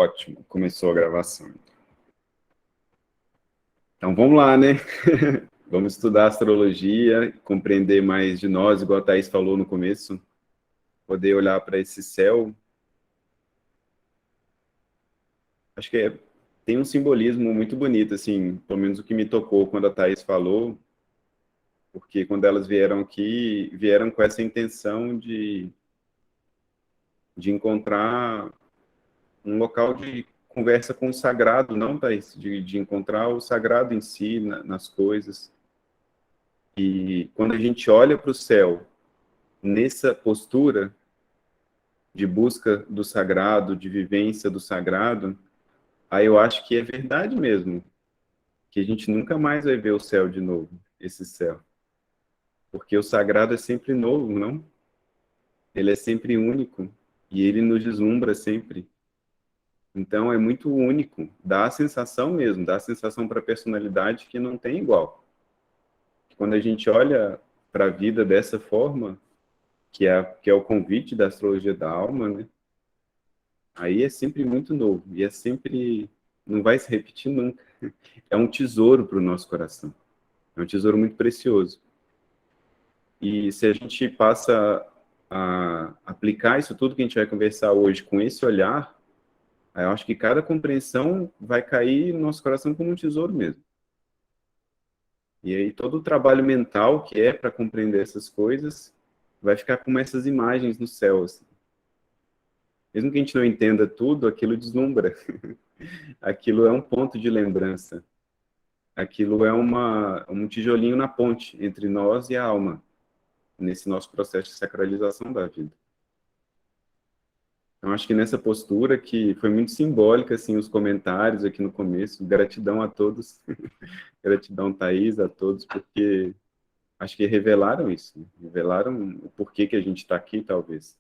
Ótimo, começou a gravação. Então vamos lá, né? Vamos estudar astrologia, compreender mais de nós, igual a Thaís falou no começo, poder olhar para esse céu. Acho que tem um simbolismo muito bonito, assim, pelo menos o que me tocou quando a Thaís falou, porque quando elas vieram aqui, vieram com essa intenção de encontrar um local de conversa com o sagrado, não, Thaís? De encontrar o sagrado em si, nas coisas. E quando a gente olha para o céu nessa postura de busca do sagrado, de vivência do sagrado, aí eu acho que é verdade mesmo, que a gente nunca mais vai ver o céu de novo, esse céu. Porque o sagrado é sempre novo, não? Ele é sempre único e ele nos deslumbra sempre. Então é muito único, dá a sensação mesmo, dá a sensação para a personalidade que não tem igual. Quando a gente olha para a vida dessa forma, que é o convite da astrologia da alma, né? Aí é sempre muito novo e é sempre, não vai se repetir nunca. É um tesouro para o nosso coração. É um tesouro muito precioso. E se a gente passa a aplicar isso tudo que a gente vai conversar hoje com esse olhar, aí eu acho que cada compreensão vai cair no nosso coração como um tesouro mesmo. E aí todo o trabalho mental que é para compreender essas coisas vai ficar como essas imagens no céu, assim. Mesmo que a gente não entenda tudo, aquilo deslumbra. Aquilo é um ponto de lembrança. Aquilo é um tijolinho na ponte entre nós e a alma, nesse nosso processo de sacralização da vida. Então, acho que nessa postura que foi muito simbólica, assim, os comentários aqui no começo, gratidão a todos, gratidão, Thaís, a todos, porque acho que revelaram isso, né? Revelaram o porquê que a gente está aqui, talvez.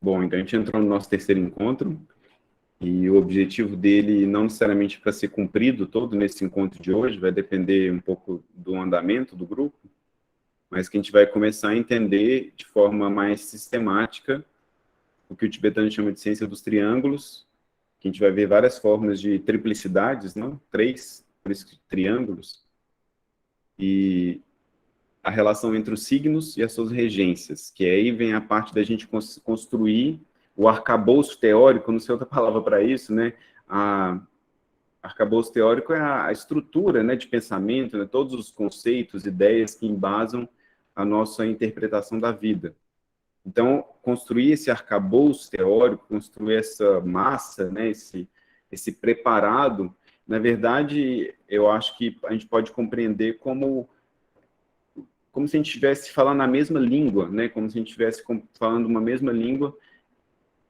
Bom, então a gente entrou no nosso terceiro encontro, e o objetivo dele não necessariamente para ser cumprido todo nesse encontro de hoje, vai depender um pouco do andamento do grupo, mas que a gente vai começar a entender de forma mais sistemática o que o tibetano chama de ciência dos triângulos, que a gente vai ver várias formas de triplicidades, não? Três, por isso que triângulos, e a relação entre os signos e as suas regências, que aí vem a parte da gente construir o arcabouço teórico, não sei outra palavra para isso, né? Arcabouço teórico é a estrutura, né, de pensamento, né, todos os conceitos, ideias que embasam a nossa interpretação da vida. Então, construir esse arcabouço teórico, construir essa massa, né, esse preparado, na verdade, eu acho que a gente pode compreender como se a gente estivesse falando a mesma língua, né, como se a gente estivesse falando uma mesma língua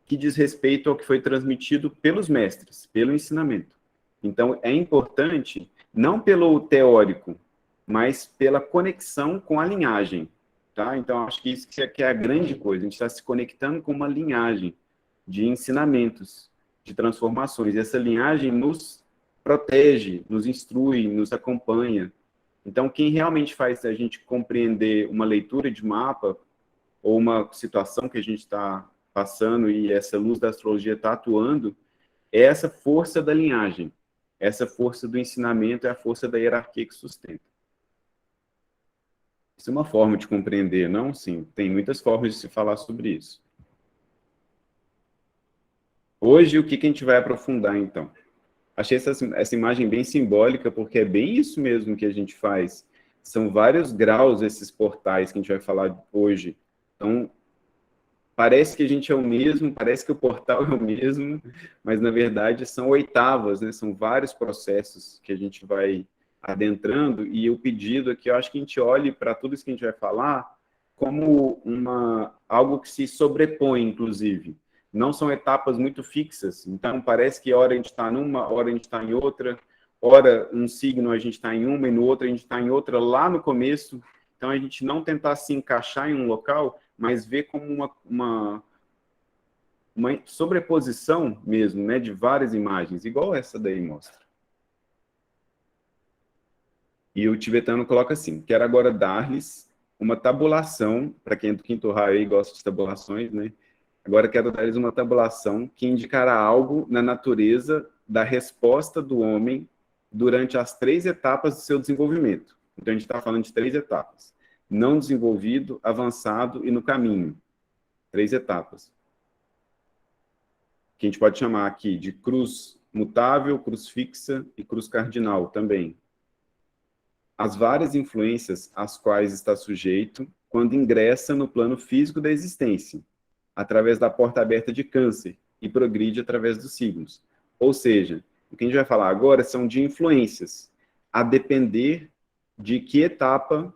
que diz respeito ao que foi transmitido pelos mestres, pelo ensinamento. Então, é importante, não pelo teórico, mas pela conexão com a linhagem. Tá? Então, acho que isso que é a grande coisa. A gente está se conectando com uma linhagem de ensinamentos, de transformações. E essa linhagem nos protege, nos instrui, nos acompanha. Então, quem realmente faz a gente compreender uma leitura de mapa ou uma situação que a gente está passando e essa luz da astrologia está atuando, é essa força da linhagem. Essa força do ensinamento é a força da hierarquia que sustenta. Isso é uma forma de compreender, não? Sim, tem muitas formas de se falar sobre isso. Hoje, o que a gente vai aprofundar, então? Achei essa imagem bem simbólica, porque é bem isso mesmo que a gente faz. São vários graus esses portais que a gente vai falar hoje. Então, parece que a gente é o mesmo, parece que o portal é o mesmo, mas na verdade são oitavas, né? São vários processos que a gente vai adentrando, e o pedido aqui, eu acho que a gente olhe para tudo isso que a gente vai falar como algo que se sobrepõe, inclusive. Não são etapas muito fixas, então parece que hora a gente está numa, hora a gente está em outra, hora um signo a gente está em uma e no outro a gente está em outra lá no começo. Então a gente não tentar se encaixar em um local, mas ver como uma sobreposição mesmo, né, de várias imagens, igual essa daí mostra. E o tibetano coloca assim: quero agora dar-lhes uma tabulação, para quem é do quinto raio aí gosta de tabulações, né, Agora quero dar-lhes uma tabulação que indicará algo na natureza da resposta do homem durante as 3 etapas do seu desenvolvimento. Então, a gente está falando de 3 etapas. Não desenvolvido, avançado e no caminho. 3 etapas. Que a gente pode chamar aqui de cruz mutável, cruz fixa e cruz cardinal também. As várias influências às quais está sujeito quando ingressa no plano físico da existência, através da porta aberta de Câncer, e progride através dos signos. Ou seja, o que a gente vai falar agora são de influências, a depender de que etapa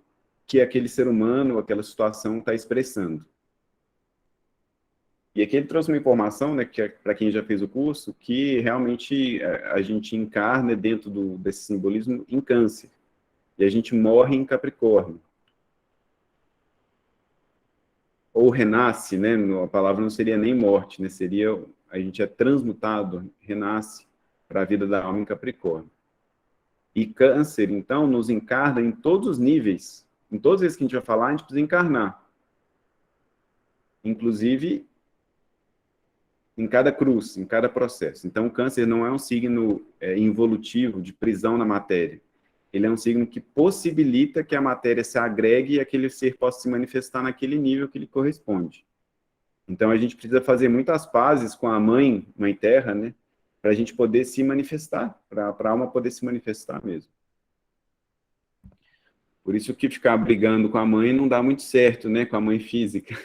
que aquele ser humano, aquela situação está expressando. E aqui ele trouxe uma informação, né, que é, para quem já fez o curso, que realmente a gente encarna dentro desse simbolismo em Câncer. E a gente morre em Capricórnio. Ou renasce, né? A palavra não seria nem morte, né? Seria, a gente é transmutado, renasce para a vida da alma em Capricórnio. E Câncer, então, nos encarna em todos os níveis. Em todas as vezes que a gente vai falar, a gente precisa encarnar. Inclusive, em cada cruz, em cada processo. Então, o Câncer não é um signo involutivo, de prisão na matéria. Ele é um signo que possibilita que a matéria se agregue e aquele ser possa se manifestar naquele nível que lhe corresponde. Então, a gente precisa fazer muitas pazes com a Mãe Terra, né? Para a gente poder se manifestar, para a alma poder se manifestar mesmo. Por isso que ficar brigando com a mãe não dá muito certo, né? Com a mãe física.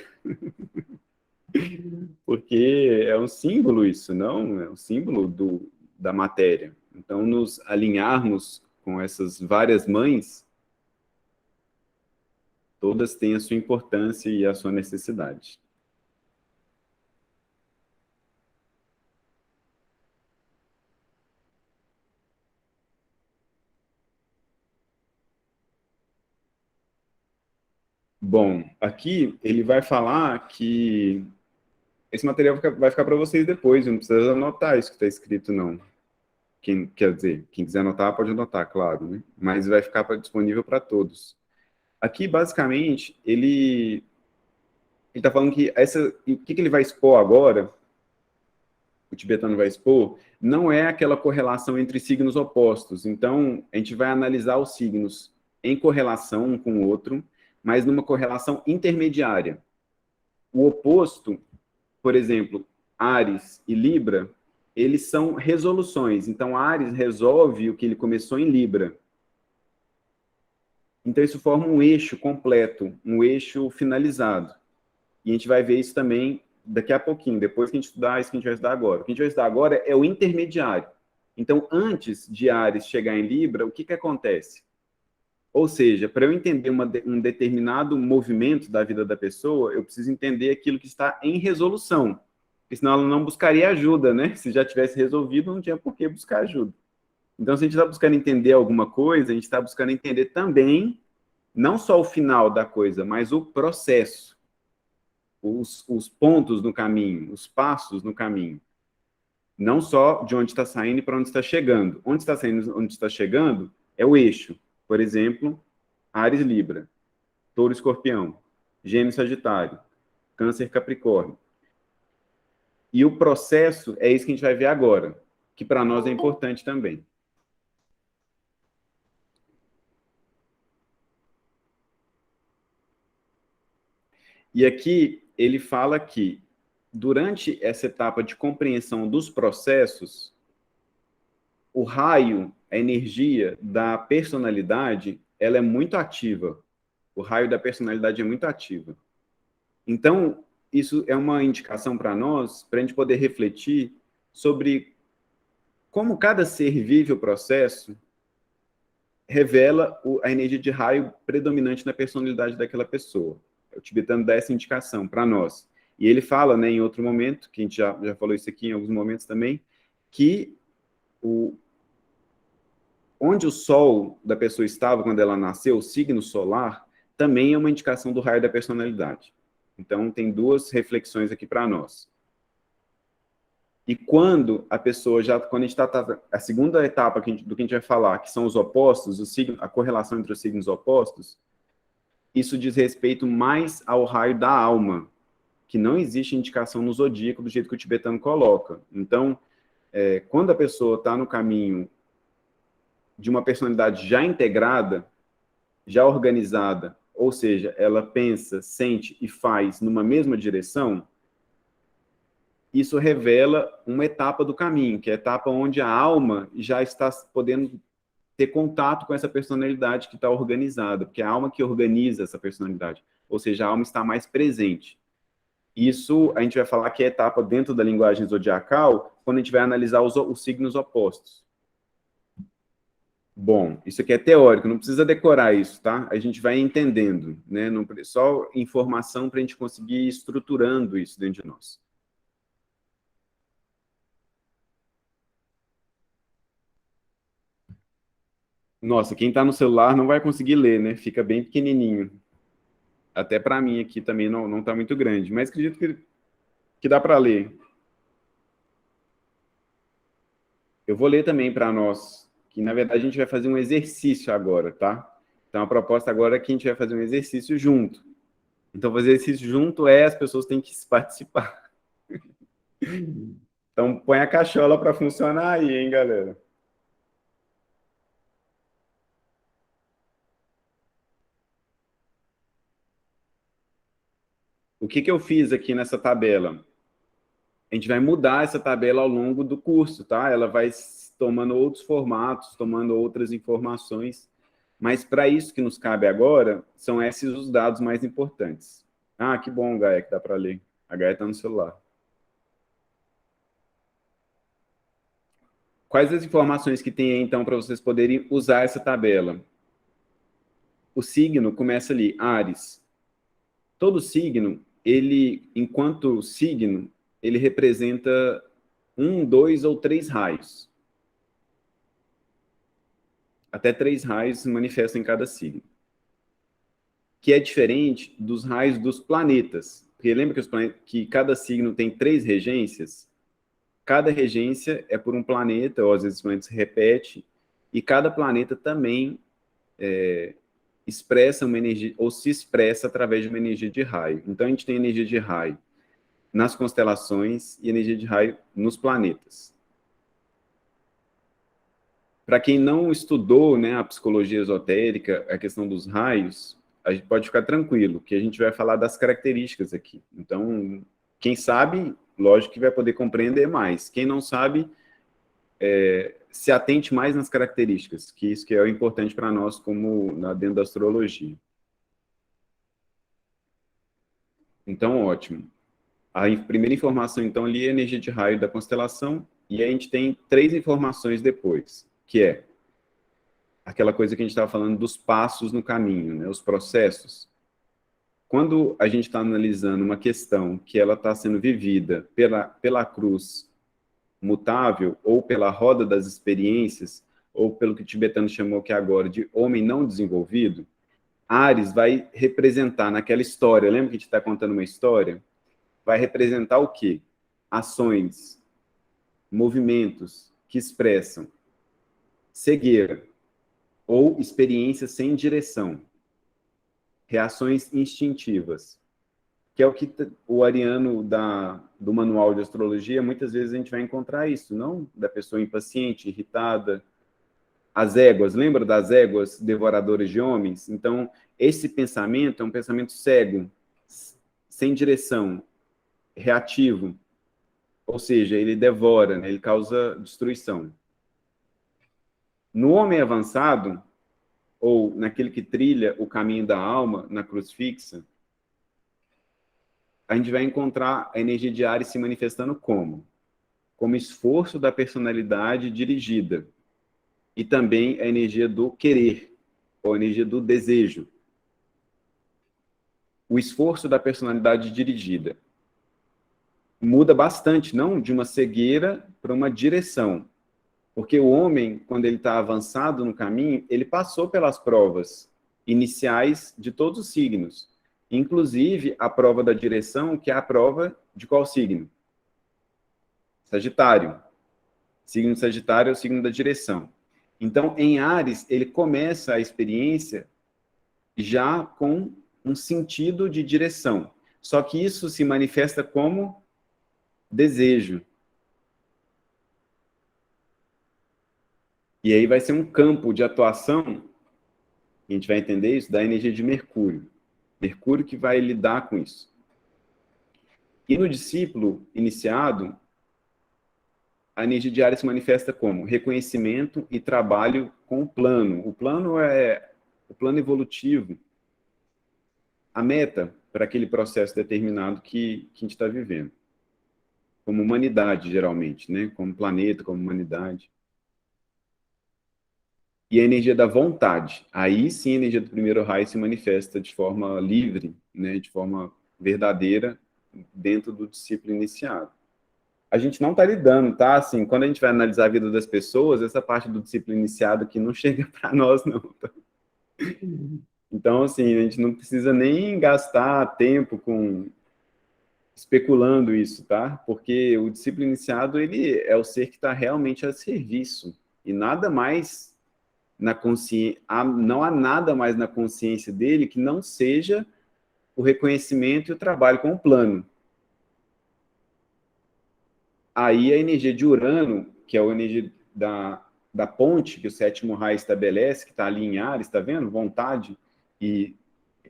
Porque é um símbolo isso, não? É um símbolo da matéria. Então, nos alinharmos com essas várias mães, todas têm a sua importância e a sua necessidade. Bom, aqui ele vai falar que esse material vai ficar para vocês depois, não precisa anotar isso que está escrito, não. Quer dizer, quem quiser anotar, pode anotar, claro, né? Mas vai ficar disponível para todos. Aqui, basicamente, ele está falando que o que ele vai expor agora, o tibetano vai expor, não é aquela correlação entre signos opostos. Então, a gente vai analisar os signos em correlação um com o outro, mas numa correlação intermediária. O oposto, por exemplo, Áries e Libra, eles são resoluções. Então, Áries resolve o que ele começou em Libra. Então, isso forma um eixo completo, um eixo finalizado. E a gente vai ver isso também daqui a pouquinho, depois que a gente estudar isso que a gente vai estudar agora. O que a gente vai estudar agora é o intermediário. Então, antes de Áries chegar em Libra, o que acontece? Ou seja, para eu entender um determinado movimento da vida da pessoa, eu preciso entender aquilo que está em resolução. Porque senão ela não buscaria ajuda, né? Se já tivesse resolvido, não tinha por que buscar ajuda. Então, se a gente está buscando entender alguma coisa, a gente está buscando entender também, não só o final da coisa, mas o processo, os pontos no caminho, os passos no caminho. Não só de onde está saindo e para onde está chegando. Onde está saindo, onde está chegando, é o eixo. Por exemplo, Áries Libra, Touro Escorpião, Gêmeos Sagitário, Câncer Capricórnio. E o processo é isso que a gente vai ver agora, que para nós é importante também. E aqui ele fala que, durante essa etapa de compreensão dos processos, o raio, a energia da personalidade, ela é muito ativa. O raio da personalidade é muito ativa. Então, isso é uma indicação para nós, para a gente poder refletir sobre como cada ser vive o processo, revela a energia de raio predominante na personalidade daquela pessoa. O tibetano dá essa indicação para nós. E ele fala, né, em outro momento, que a gente já falou isso aqui em alguns momentos também, que onde o sol da pessoa estava quando ela nasceu, o signo solar, também é uma indicação do raio da personalidade. Então, tem duas reflexões aqui para nós. E quando a pessoa quando a gente está, a segunda etapa do que a gente vai falar, que são os opostos, a correlação entre os signos opostos, isso diz respeito mais ao raio da alma. que não existe indicação no zodíaco do jeito que o tibetano coloca. Então, quando a pessoa está no caminho de uma personalidade já integrada, já organizada, ou seja, ela pensa, sente e faz numa mesma direção, isso revela uma etapa do caminho, que é a etapa onde a alma já está podendo ter contato com essa personalidade que está organizada, porque é a alma que organiza essa personalidade, ou seja, a alma está mais presente. Isso a gente vai falar que é a etapa dentro da linguagem zodiacal, quando a gente vai analisar os signos opostos. Bom, isso aqui é teórico, não precisa decorar isso, tá? A gente vai entendendo, né? Não, só informação para a gente conseguir ir estruturando isso dentro de nós. Nossa, quem está no celular não vai conseguir ler, né? Fica bem pequenininho. Até para mim aqui também não está muito grande, mas acredito que dá para ler. Eu vou ler também para nós, que na verdade a gente vai fazer um exercício agora, tá? Então a proposta agora é que a gente vai fazer um exercício junto. Então fazer exercício junto as pessoas têm que participar. Então põe a cachola para funcionar aí, hein, galera? O que eu fiz aqui nessa tabela? A gente vai mudar essa tabela ao longo do curso, tá? Ela vai tomando outros formatos, tomando outras informações, mas para isso que nos cabe agora, são esses os dados mais importantes. Ah, que bom, Gaia, que dá para ler. A Gaia está no celular. Quais as informações que tem aí, então, para vocês poderem usar essa tabela? O signo começa ali, Áries. Todo signo, ele, enquanto signo, ele representa um, dois ou três raios. Até três raios se manifestam em cada signo. Que é diferente dos raios dos planetas. Porque lembra que cada signo tem três regências? Cada regência é por um planeta, ou às vezes o planeta se repete, e cada planeta também expressa uma energia, ou se expressa através de uma energia de raio. Então a gente tem energia de raio nas constelações e energia de raio nos planetas. Para quem não estudou, né, a psicologia esotérica, a questão dos raios, a gente pode ficar tranquilo, que a gente vai falar das características aqui. Então, quem sabe, lógico que vai poder compreender mais. Quem não sabe, se atente mais nas características, que isso que é o importante para nós como dentro da astrologia. Então, ótimo. A primeira informação, então, ali é a energia de raio da constelação, e aí a gente tem três informações depois, que é aquela coisa que a gente estava falando dos passos no caminho, né, os processos. Quando a gente está analisando uma questão que ela está sendo vivida pela cruz mutável, ou pela roda das experiências, ou pelo que o tibetano chamou que agora de homem não desenvolvido, Ares vai representar naquela história, lembra que a gente está contando uma história? Vai representar o quê? Ações, movimentos que expressam cegueira ou experiências sem direção, reações instintivas, que é o que o ariano do manual de astrologia, muitas vezes a gente vai encontrar isso, não da pessoa impaciente, irritada, as éguas, lembra das éguas devoradoras de homens? Então, esse pensamento é um pensamento cego, sem direção, reativo, ou seja, ele devora, né? Ele causa destruição. No homem avançado, ou naquele que trilha o caminho da alma, na cruz fixa, a gente vai encontrar a energia de Ares se manifestando como? Como esforço da personalidade dirigida. E também a energia do querer, ou a energia do desejo. O esforço da personalidade dirigida muda bastante, não de uma cegueira para uma direção. Porque o homem, quando ele está avançado no caminho, ele passou pelas provas iniciais de todos os signos. Inclusive a prova da direção, que é a prova de qual signo? Sagitário. Signo Sagitário é o signo da direção. Então, em Áries, ele começa a experiência já com um sentido de direção. Só que isso se manifesta como desejo. E aí vai ser um campo de atuação, a gente vai entender isso, da energia de Mercúrio. Mercúrio que vai lidar com isso. E no discípulo iniciado, a energia diária se manifesta como reconhecimento e trabalho com o plano. O plano é o plano evolutivo, a meta para aquele processo determinado que a gente está vivendo. Como humanidade, geralmente, né? Como planeta, como humanidade. E a energia da vontade. Aí sim a energia do primeiro raio se manifesta de forma livre, né? De forma verdadeira, dentro do discípulo iniciado. A gente não está lidando, tá? Assim, quando a gente vai analisar a vida das pessoas, essa parte do discípulo iniciado que não chega para nós, não. Tá? Então, assim, a gente não precisa nem gastar tempo com especulando isso, tá? Porque o discípulo iniciado, ele é o ser que está realmente a serviço. E nada mais na consciência, não há nada mais na consciência dele que não seja o reconhecimento e o trabalho com o plano. Aí a energia de Urano, que é a energia da ponte que o sétimo raio estabelece, que está ali em Ares, está vendo? Vontade e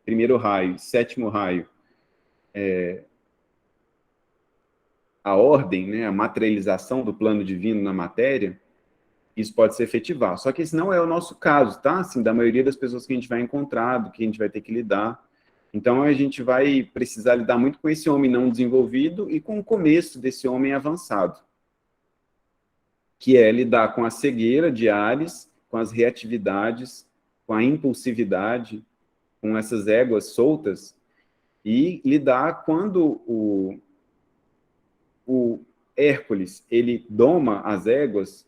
primeiro raio, sétimo raio, a ordem, né, a materialização do plano divino na matéria, isso pode se efetivar. Só que esse não é o nosso caso, tá? Assim, da maioria das pessoas que a gente vai encontrar, do que a gente vai ter que lidar. Então, a gente vai precisar lidar muito com esse homem não desenvolvido e com o começo desse homem avançado, que é lidar com a cegueira de Ares, com as reatividades, com a impulsividade, com essas éguas soltas, e lidar quando o Hércules, ele doma as éguas,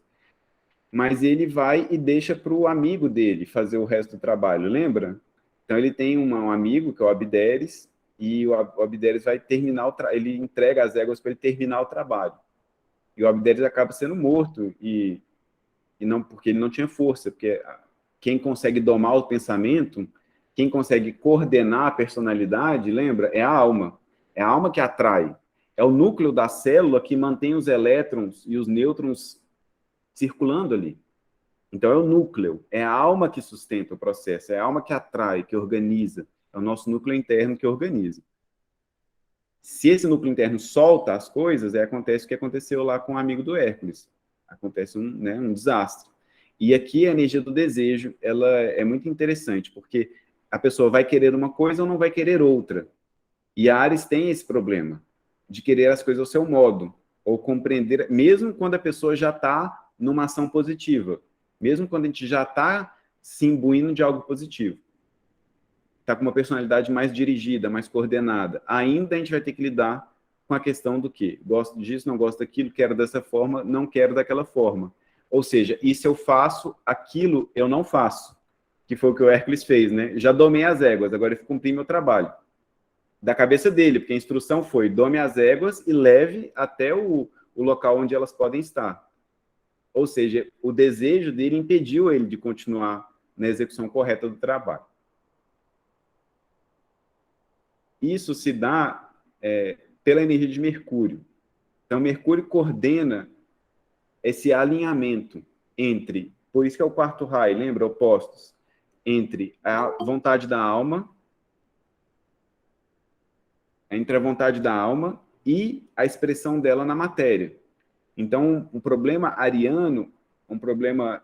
mas ele vai e deixa para o amigo dele fazer o resto do trabalho, lembra? Então ele tem um amigo, que é o Abderes, e o Abderes vai terminar ele entrega as éguas para ele terminar o trabalho. E o Abderes acaba sendo morto, e não porque ele não tinha força, porque quem consegue domar o pensamento, quem consegue coordenar a personalidade, lembra? É a alma. É a alma que atrai. É o núcleo da célula que mantém os elétrons e os nêutrons circulando ali. Então é o núcleo, é a alma que sustenta o processo, é a alma que atrai, que organiza. É o nosso núcleo interno que organiza. Se esse núcleo interno solta as coisas, acontece o que aconteceu lá com o amigo do Hércules. Acontece um desastre. E aqui a energia do desejo, ela é muito interessante, porque a pessoa vai querer uma coisa ou não vai querer outra. E a Ares tem esse problema, de querer as coisas ao seu modo, ou compreender, mesmo quando a pessoa já está numa ação positiva, mesmo quando a gente já está se imbuindo de algo positivo, está com uma personalidade mais dirigida, mais coordenada, ainda a gente vai ter que lidar com a questão do que gosto disso, não gosto daquilo, quero dessa forma, não quero daquela forma. Ou seja, isso eu faço, aquilo eu não faço, que foi o que o Hércules fez, né? Já domei as éguas, agora eu cumpri meu trabalho. Da cabeça dele, porque a instrução foi dome as éguas e leve até o local onde elas podem estar. Ou seja, o desejo dele impediu ele de continuar na execução correta do trabalho. Isso se dá pela energia de Mercúrio. Então, Mercúrio coordena esse alinhamento entre, por isso que é o quarto raio, lembra, opostos, entre a vontade da alma, entre a vontade da alma e a expressão dela na matéria. Então, um problema ariano, um problema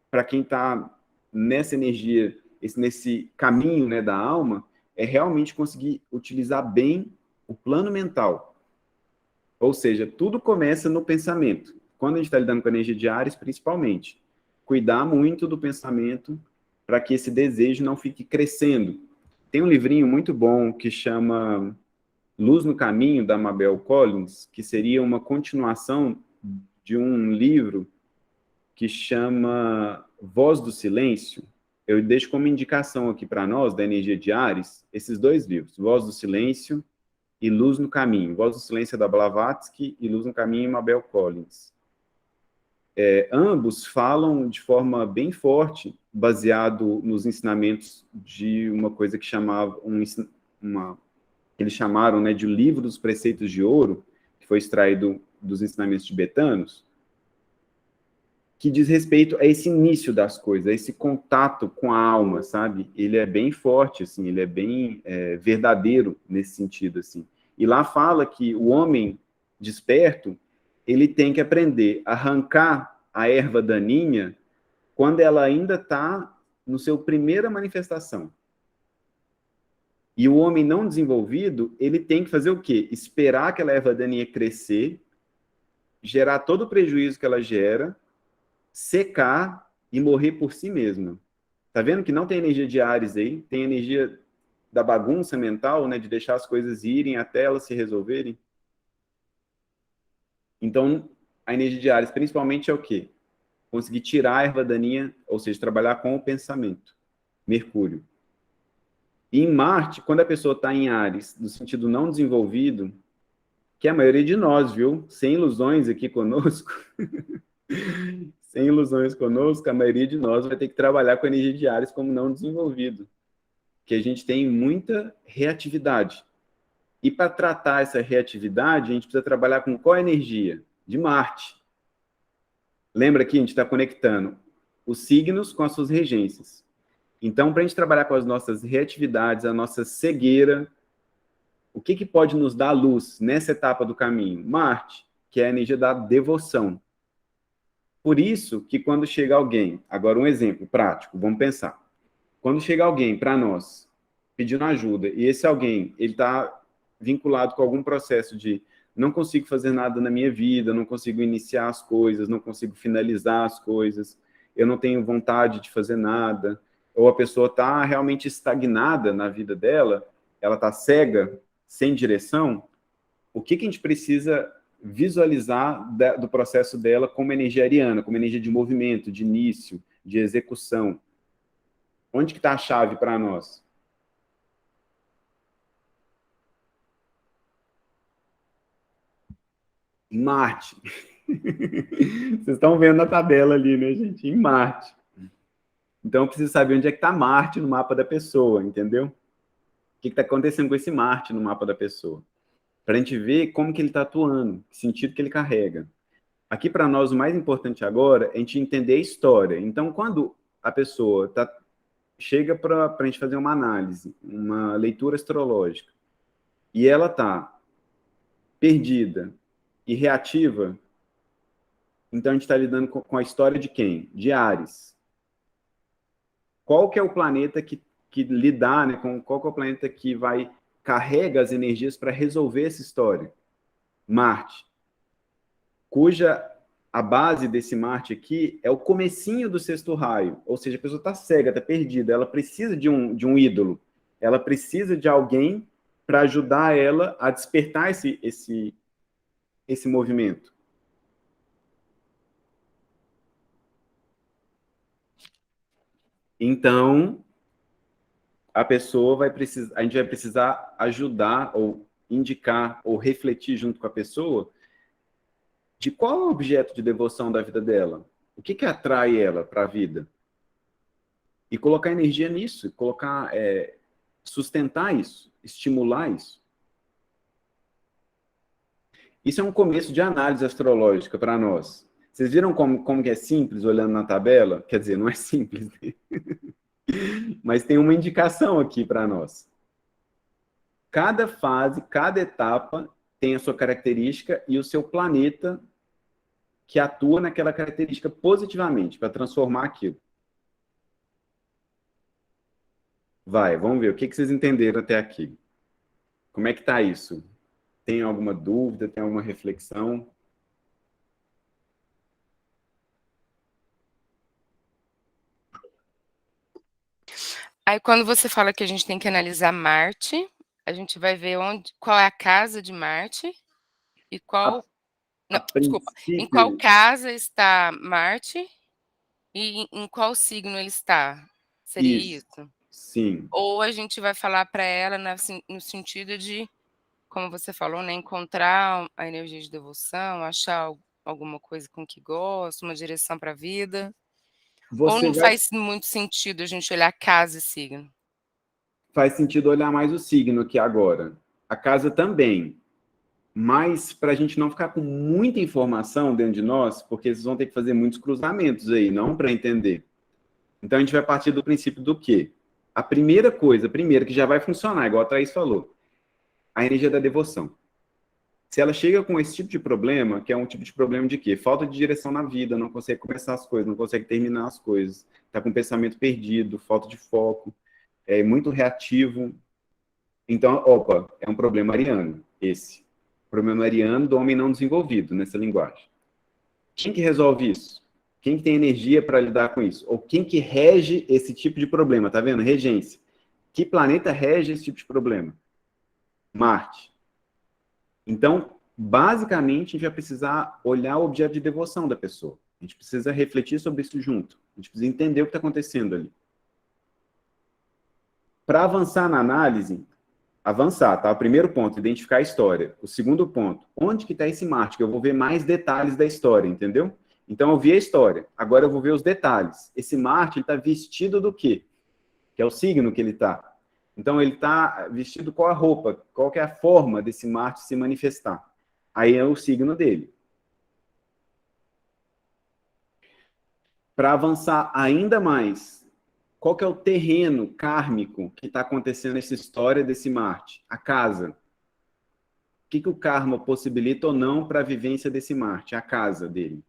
para quem está nessa energia, nesse caminho, né, da alma, é realmente conseguir utilizar bem o plano mental. Ou seja, tudo começa no pensamento. Quando a gente está lidando com a energia de Ares, principalmente, cuidar muito do pensamento para que esse desejo não fique crescendo. Tem um livrinho muito bom que chama Luz no Caminho, da Mabel Collins, que seria uma continuação de um livro que chama Voz do Silêncio. Eu deixo como indicação aqui para nós, da energia de Ares, esses dois livros, Voz do Silêncio e Luz no Caminho. Voz do Silêncio é da Blavatsky e Luz no Caminho é Mabel Collins. Ambos falam de forma bem forte, baseado nos ensinamentos de uma coisa que chamava que eles chamaram, né, de o livro dos preceitos de ouro, que foi extraído dos ensinamentos tibetanos, que diz respeito a esse início das coisas, a esse contato com a alma, sabe? Ele é bem forte, assim, ele é bem verdadeiro nesse sentido, assim. E lá fala que o homem desperto, ele tem que aprender a arrancar a erva daninha quando ela ainda está no seu primeira manifestação. E o homem não desenvolvido, ele tem que fazer o quê? Esperar aquela erva daninha crescer, gerar todo o prejuízo que ela gera, secar e morrer por si mesma. Tá vendo que não tem energia de Ares aí? Tem energia da bagunça mental, né? De deixar as coisas irem até elas se resolverem. Então, a energia de Ares, principalmente, é o quê? Conseguir tirar a erva daninha, ou seja, trabalhar com o pensamento. Mercúrio. E em Marte, quando a pessoa está em Ares, no sentido não desenvolvido, que é a maioria de nós, viu? Sem ilusões aqui conosco, sem ilusões conosco, a maioria de nós vai ter que trabalhar com a energia de Ares como não desenvolvido, que a gente tem muita reatividade. E para tratar essa reatividade, a gente precisa trabalhar com qual energia? De Marte. Lembra que a gente está conectando os signos com as suas regências. Então, para a gente trabalhar com as nossas reatividades, a nossa cegueira, o que pode nos dar luz nessa etapa do caminho? Marte, que é a energia da devoção. Por isso que quando chega alguém, agora um exemplo prático, vamos pensar. Quando chega alguém para nós pedindo ajuda e esse alguém ele está vinculado com algum processo de não consigo fazer nada na minha vida, não consigo iniciar as coisas, não consigo finalizar as coisas, eu não tenho vontade de fazer nada, ou a pessoa está realmente estagnada na vida dela, ela está cega, sem direção, o que a gente precisa visualizar do processo dela como energia ariana, como energia de movimento, de início, de execução? Onde que está a chave para nós? Em Marte. Vocês estão vendo na tabela ali, né, gente? Em Marte. Então, eu preciso saber onde é que está Marte no mapa da pessoa, entendeu? O que está acontecendo com esse Marte no mapa da pessoa? Para a gente ver como que ele está atuando, que sentido que ele carrega. Aqui, para nós, o mais importante agora é a gente entender a história. Então, quando a pessoa chega para a gente fazer uma análise, uma leitura astrológica, e ela está perdida e reativa, então a gente está lidando com a história de quem? De Áries. Qual que é o planeta que lidar, né, qual que é o planeta que carrega as energias para resolver essa história? Marte. Cuja a base desse Marte aqui é o comecinho do sexto raio, ou seja, a pessoa está cega, está perdida, ela precisa de um ídolo, ela precisa de alguém para ajudar ela a despertar esse movimento. Então, a pessoa a gente vai precisar ajudar ou indicar ou refletir junto com a pessoa de qual é o objeto de devoção da vida dela, o que atrai ela para a vida e colocar energia nisso, sustentar isso, estimular isso. Isso é um começo de análise astrológica para nós. Vocês viram como que é simples olhando na tabela? Quer dizer, não é simples, né? Mas tem uma indicação aqui para nós. Cada fase, cada etapa tem a sua característica e o seu planeta que atua naquela característica positivamente para transformar aquilo. Vamos ver, o que vocês entenderam até aqui? Como é que está isso? Tem alguma dúvida, tem alguma reflexão? Aí, quando você fala que a gente tem que analisar Marte, a gente vai ver qual é a casa de Marte e qual. A Não, desculpa. Em qual princípio, casa está Marte e em qual signo ele está? Seria isso, isso? sim. Ou a gente vai falar para ela no sentido de, como você falou, né, encontrar a energia de devoção, achar alguma coisa com que gosta, uma direção para a vida? Ou Você não já faz muito sentido a gente olhar casa e signo? faz sentido olhar mais o signo aqui agora. A casa também. Mas para a gente não ficar com muita informação dentro de nós, porque vocês vão ter que fazer muitos cruzamentos aí, não para entender. Então a gente vai partir do princípio do quê? A primeira coisa, que já vai funcionar, igual a Thaís falou, a energia da devoção. Se ela chega com esse tipo de problema, que é um tipo de problema de quê? Falta de direção na vida, não consegue começar as coisas, não consegue terminar as coisas, está com o pensamento perdido, falta de foco, é muito reativo. Então, opa, é um problema ariano, esse. Problema ariano do homem não desenvolvido nessa linguagem. Quem que resolve isso? Quem que tem energia para lidar com isso? Ou quem que rege esse tipo de problema? Tá vendo? Regência. Que planeta rege esse tipo de problema? Marte. Então, basicamente, a gente vai precisar olhar o objeto de devoção da pessoa. A gente precisa refletir sobre isso junto. A gente precisa entender o que está acontecendo ali. Para avançar na análise, avançar, tá? O primeiro ponto, identificar a história. O segundo ponto, onde que está esse Marte? Que eu vou ver mais detalhes da história, entendeu? Então, eu vi a história. Agora eu vou ver os detalhes. Esse Marte, ele está vestido do quê? Que é o signo que ele está. Então, ele está vestido com a roupa. Qual que é a forma desse Marte se manifestar? Aí é o signo dele. Para avançar ainda mais, qual que é o terreno kármico que está acontecendo nessa história desse Marte? A casa. O que o karma possibilita ou não para a vivência desse Marte? A casa dele.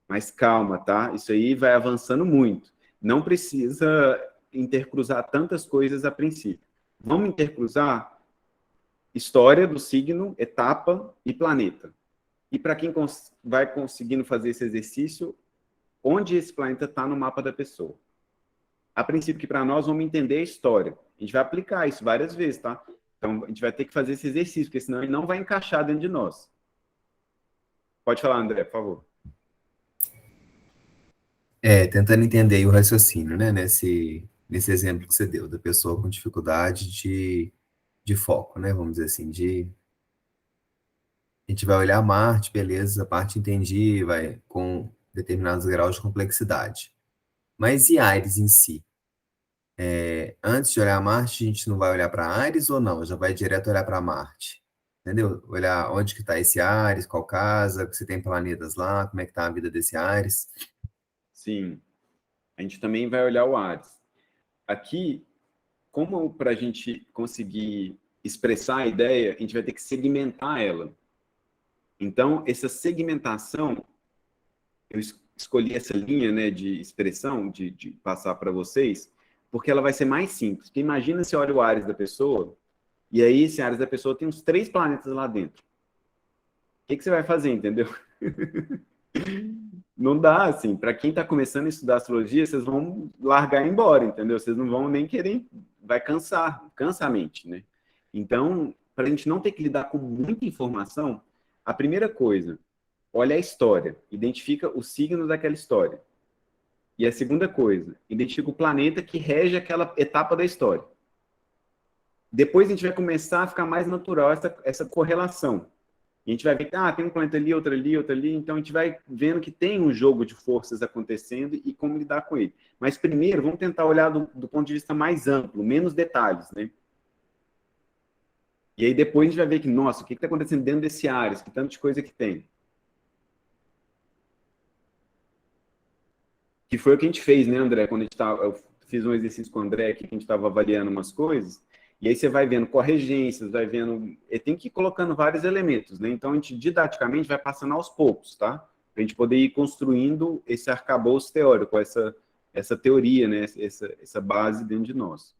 Mas calma, tá? Isso aí vai avançando muito. Não precisa intercruzar tantas coisas a princípio. Vamos intercruzar história do signo, etapa e planeta. E para quem vai conseguindo fazer esse exercício, onde esse planeta está no mapa da pessoa? A princípio que para nós vamos entender a história. A gente vai aplicar isso várias vezes, tá? Então a gente vai ter que fazer esse exercício, porque senão ele não vai encaixar dentro de nós. Pode falar, André, por favor. Tentando entender aí o raciocínio, né? Nesse exemplo que você deu, da pessoa com dificuldade de foco, né? Vamos dizer assim, a gente vai olhar Marte, beleza, Marte entendi, vai com determinados graus de complexidade. Mas e Ares em si? Antes de olhar Marte, a gente não vai olhar para Ares ou não? Já vai direto olhar para Marte? Entendeu? Olhar onde que está esse Ares, qual casa, se tem planetas lá, como é que está a vida desse Ares. Sim. A gente também vai olhar o Ares. Aqui, como para a gente conseguir expressar a ideia, a gente vai ter que segmentar ela. Então, essa segmentação, eu escolhi essa linha, né, de expressão, de passar para vocês, porque ela vai ser mais simples. Porque imagina se olha o Ares da pessoa, e aí esse Ares da pessoa tem uns 3 planetas lá dentro. O que você vai fazer, entendeu? Não dá, assim. Para quem está começando a estudar astrologia, vocês vão largar e ir embora, entendeu? Vocês não vão nem querer, vai cansar, cansa a mente, né? Então, para a gente não ter que lidar com muita informação, a primeira coisa, olha a história, identifica o signo daquela história. E a segunda coisa, identifica o planeta que rege aquela etapa da história. Depois a gente vai começar a ficar mais natural essa correlação. E a gente vai ver que tem um planeta ali, outro ali, outro ali. Então a gente vai vendo que tem um jogo de forças acontecendo e como lidar com ele. Mas primeiro, vamos tentar olhar do ponto de vista mais amplo, menos detalhes, né? E aí depois a gente vai ver que, nossa, o que está acontecendo dentro desse Ares? Que tanta coisa que tem. Que foi o que a gente fez, né, André? Quando a gente eu fiz um exercício com o André aqui, que a gente estava avaliando umas coisas, e aí você vai vendo corregências, vai vendo... E tem que ir colocando vários elementos, né? Então, a gente, didaticamente, vai passando aos poucos, tá? Para a gente poder ir construindo esse arcabouço teórico, essa teoria, né? Essa base dentro de nós.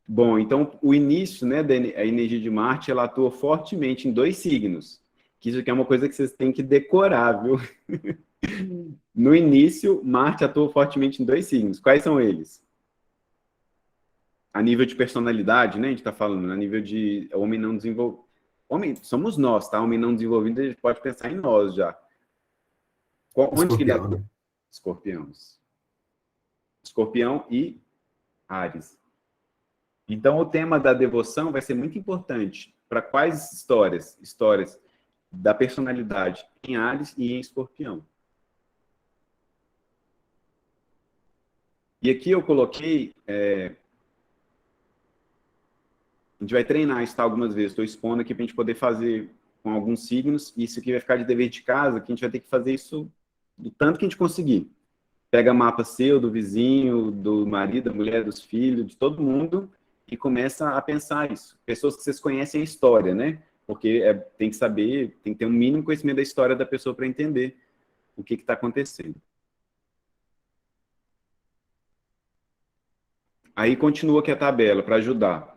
Bom, então, o início, né, da energia de Marte, ela atua fortemente em 2 signos. Que isso aqui é uma coisa que vocês têm que decorar, viu? No início, Marte atua fortemente em 2 signos. Quais são eles? A nível de personalidade, né? A gente está falando, a nível de homem não desenvolvido. Homem, somos nós, tá? Homem não desenvolvido, a gente pode pensar em nós já. Onde que ele atua? Né? Escorpiões. Escorpião e Áries. Então, o tema da devoção vai ser muito importante. Para quais histórias? Histórias da personalidade em Áries e em Escorpião. E aqui eu coloquei, a gente vai treinar isso, tá, algumas vezes, estou expondo aqui para a gente poder fazer com alguns signos, e isso aqui vai ficar de dever de casa, que a gente vai ter que fazer isso do tanto que a gente conseguir. Pega mapa seu, do vizinho, do marido, da mulher, dos filhos, de todo mundo, e começa a pensar isso. Pessoas que vocês conhecem a história, né? Porque tem que saber, tem que ter um mínimo conhecimento da história da pessoa para entender o que está acontecendo. Aí continua aqui a tabela para ajudar.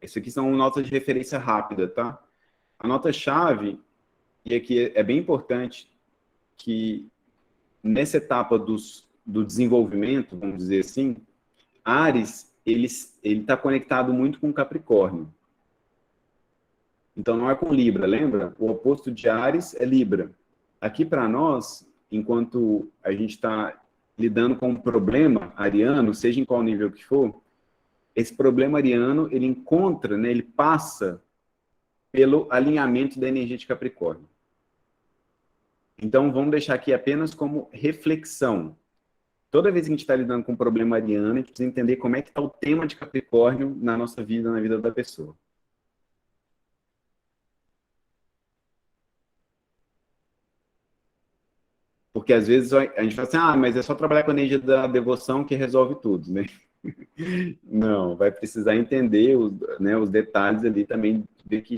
Isso aqui são notas de referência rápida, tá? A nota-chave, e aqui é bem importante que nessa etapa do desenvolvimento, vamos dizer assim, Áries, ele está conectado muito com Capricórnio. Então, não é com Libra, lembra? O oposto de Áries é Libra. Aqui, para nós, enquanto a gente está lidando com um problema ariano, seja em qual nível que for, esse problema ariano, ele encontra, né, ele passa pelo alinhamento da energia de Capricórnio. Então, vamos deixar aqui apenas como reflexão. Toda vez que a gente está lidando com um problema ariano, a gente precisa entender como é que está o tema de Capricórnio na nossa vida, na vida da pessoa. Porque às vezes a gente fala assim, mas é só trabalhar com a energia da devoção que resolve tudo, né? Não, vai precisar entender os detalhes ali também, ver que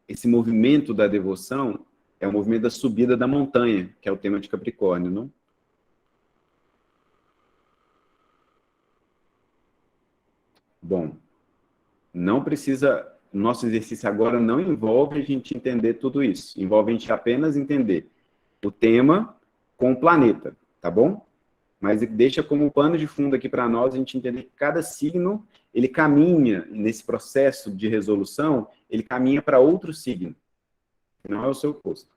esse movimento da devoção é o movimento da subida da montanha, que é o tema de Capricórnio, não? Bom, não precisa, nosso exercício agora não envolve a gente entender tudo isso, envolve a gente apenas entender o tema com o planeta, tá bom? Mas deixa como pano de fundo aqui para nós a gente entender que cada signo, ele caminha nesse processo de resolução, ele caminha para outro signo, não é o seu oposto.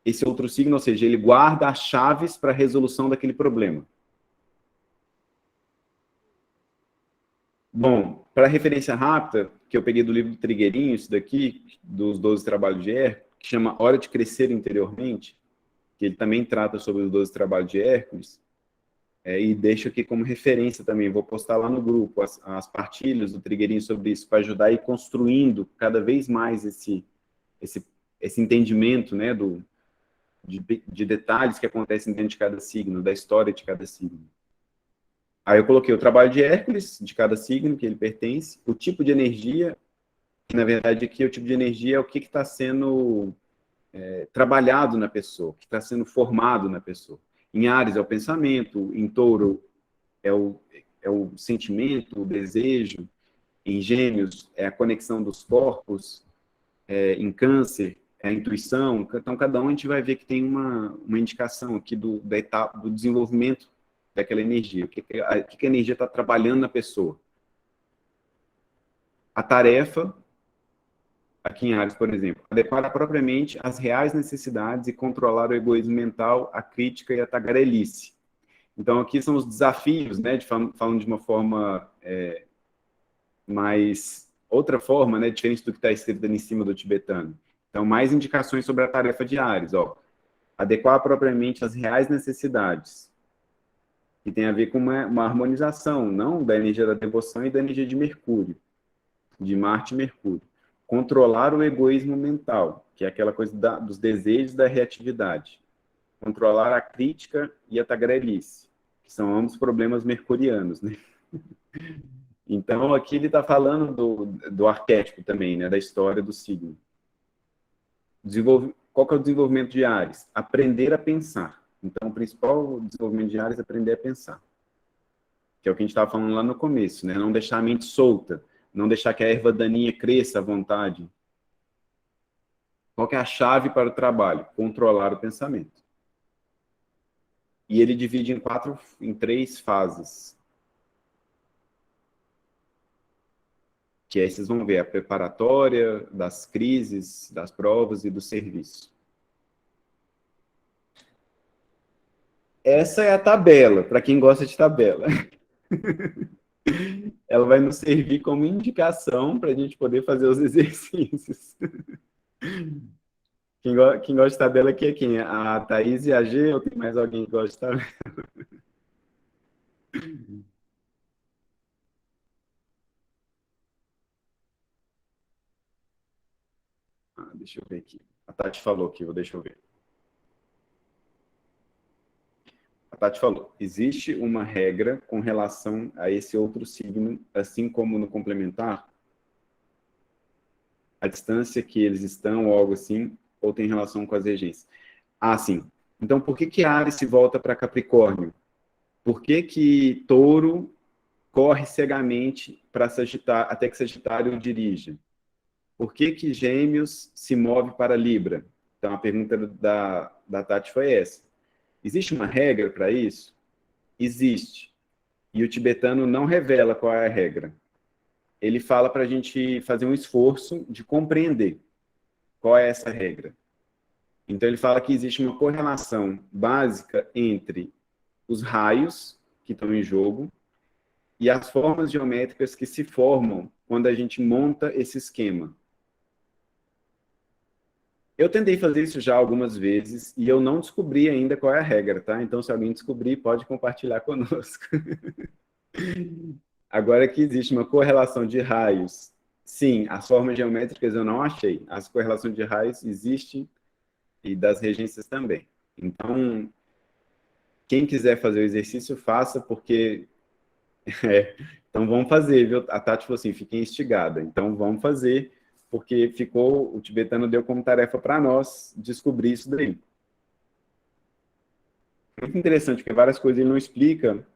Esse outro signo, ou seja, ele guarda as chaves para a resolução daquele problema. Bom, para referência rápida, que eu peguei do livro do Trigueirinho, isso daqui, dos 12 Trabalhos de Hércules, que chama Hora de Crescer Interiormente, que ele também trata sobre os 12 Trabalhos de Hércules, e deixo aqui como referência também, vou postar lá no grupo as partilhas do Trigueirinho sobre isso, para ajudar a ir construindo cada vez mais esse entendimento, né, de detalhes que acontecem dentro de cada signo, da história de cada signo. Aí eu coloquei o trabalho de Hércules, de cada signo que ele pertence, o tipo de energia, que na verdade aqui o tipo de energia é o que está sendo trabalhado na pessoa, que está sendo formado na pessoa. Em Áries é o pensamento, em Touro é o sentimento, o desejo, em Gêmeos é a conexão dos corpos, em Câncer é a intuição. Então, cada um a gente vai ver que tem uma indicação aqui da etapa do desenvolvimento daquela energia. O que a energia está trabalhando na pessoa. A tarefa, aqui em Áries, por exemplo, adequar propriamente as reais necessidades e controlar o egoísmo mental, a crítica e a tagarelice. Então, aqui são os desafios, né, falando de uma forma outra forma, né, diferente do que está escrito ali em cima do tibetano. Então, mais indicações sobre a tarefa de Áries, adequar propriamente as reais necessidades, que tem a ver com uma harmonização, não da energia da devoção e da energia de Mercúrio, de Marte e Mercúrio. Controlar o egoísmo mental, que é aquela coisa dos desejos da reatividade. Controlar a crítica e a tagarelice, que são ambos problemas mercurianos, né? Então, aqui ele está falando do arquétipo também, né, da história do signo. Qual que é o desenvolvimento de Áries? Aprender a pensar. Então, o principal desenvolvimento de Áries é aprender a pensar. Que é o que a gente estava falando lá no começo, né? Não deixar a mente solta, não deixar que a erva daninha cresça à vontade. Qual que é a chave para o trabalho? Controlar o pensamento. E ele divide em 3 fases. Que aí vocês vão ver a preparatória, das crises, das provas e do serviço. Essa é a tabela, para quem gosta de tabela. Ela vai nos servir como indicação para a gente poder fazer os exercícios. Quem gosta de tabela aqui é quem? A Thaís e a G, ou tem mais alguém que gosta de tabela? Deixa eu ver aqui. A Tati falou aqui, deixa eu ver. A Tati falou, existe uma regra com relação a esse outro signo, assim como no complementar? A distância que eles estão, ou algo assim, ou tem relação com as regências? Ah, sim. Então, por que que Áries se volta para Capricórnio? Por que que Touro corre cegamente para Sagitário, até que Sagitário o dirija? Por que que Gêmeos se move para Libra? Então, a pergunta da Tati foi essa. Existe uma regra para isso? Existe. E o tibetano não revela qual é a regra. Ele fala para a gente fazer um esforço de compreender qual é essa regra. Então, ele fala que existe uma correlação básica entre os raios que estão em jogo e as formas geométricas que se formam quando a gente monta esse esquema. Eu tentei fazer isso já algumas vezes e eu não descobri ainda qual é a regra, tá? Então, se alguém descobrir, pode compartilhar conosco. Agora que existe uma correlação de raios, sim, as formas geométricas eu não achei. As correlações de raios existem e das regências também. Então, quem quiser fazer o exercício, faça, porque... então, vamos fazer, viu? A Tati falou assim, fiquem instigada. Então, vamos fazer, porque o tibetano deu como tarefa para nós descobrir isso daí. Muito interessante, porque várias coisas ele não explica,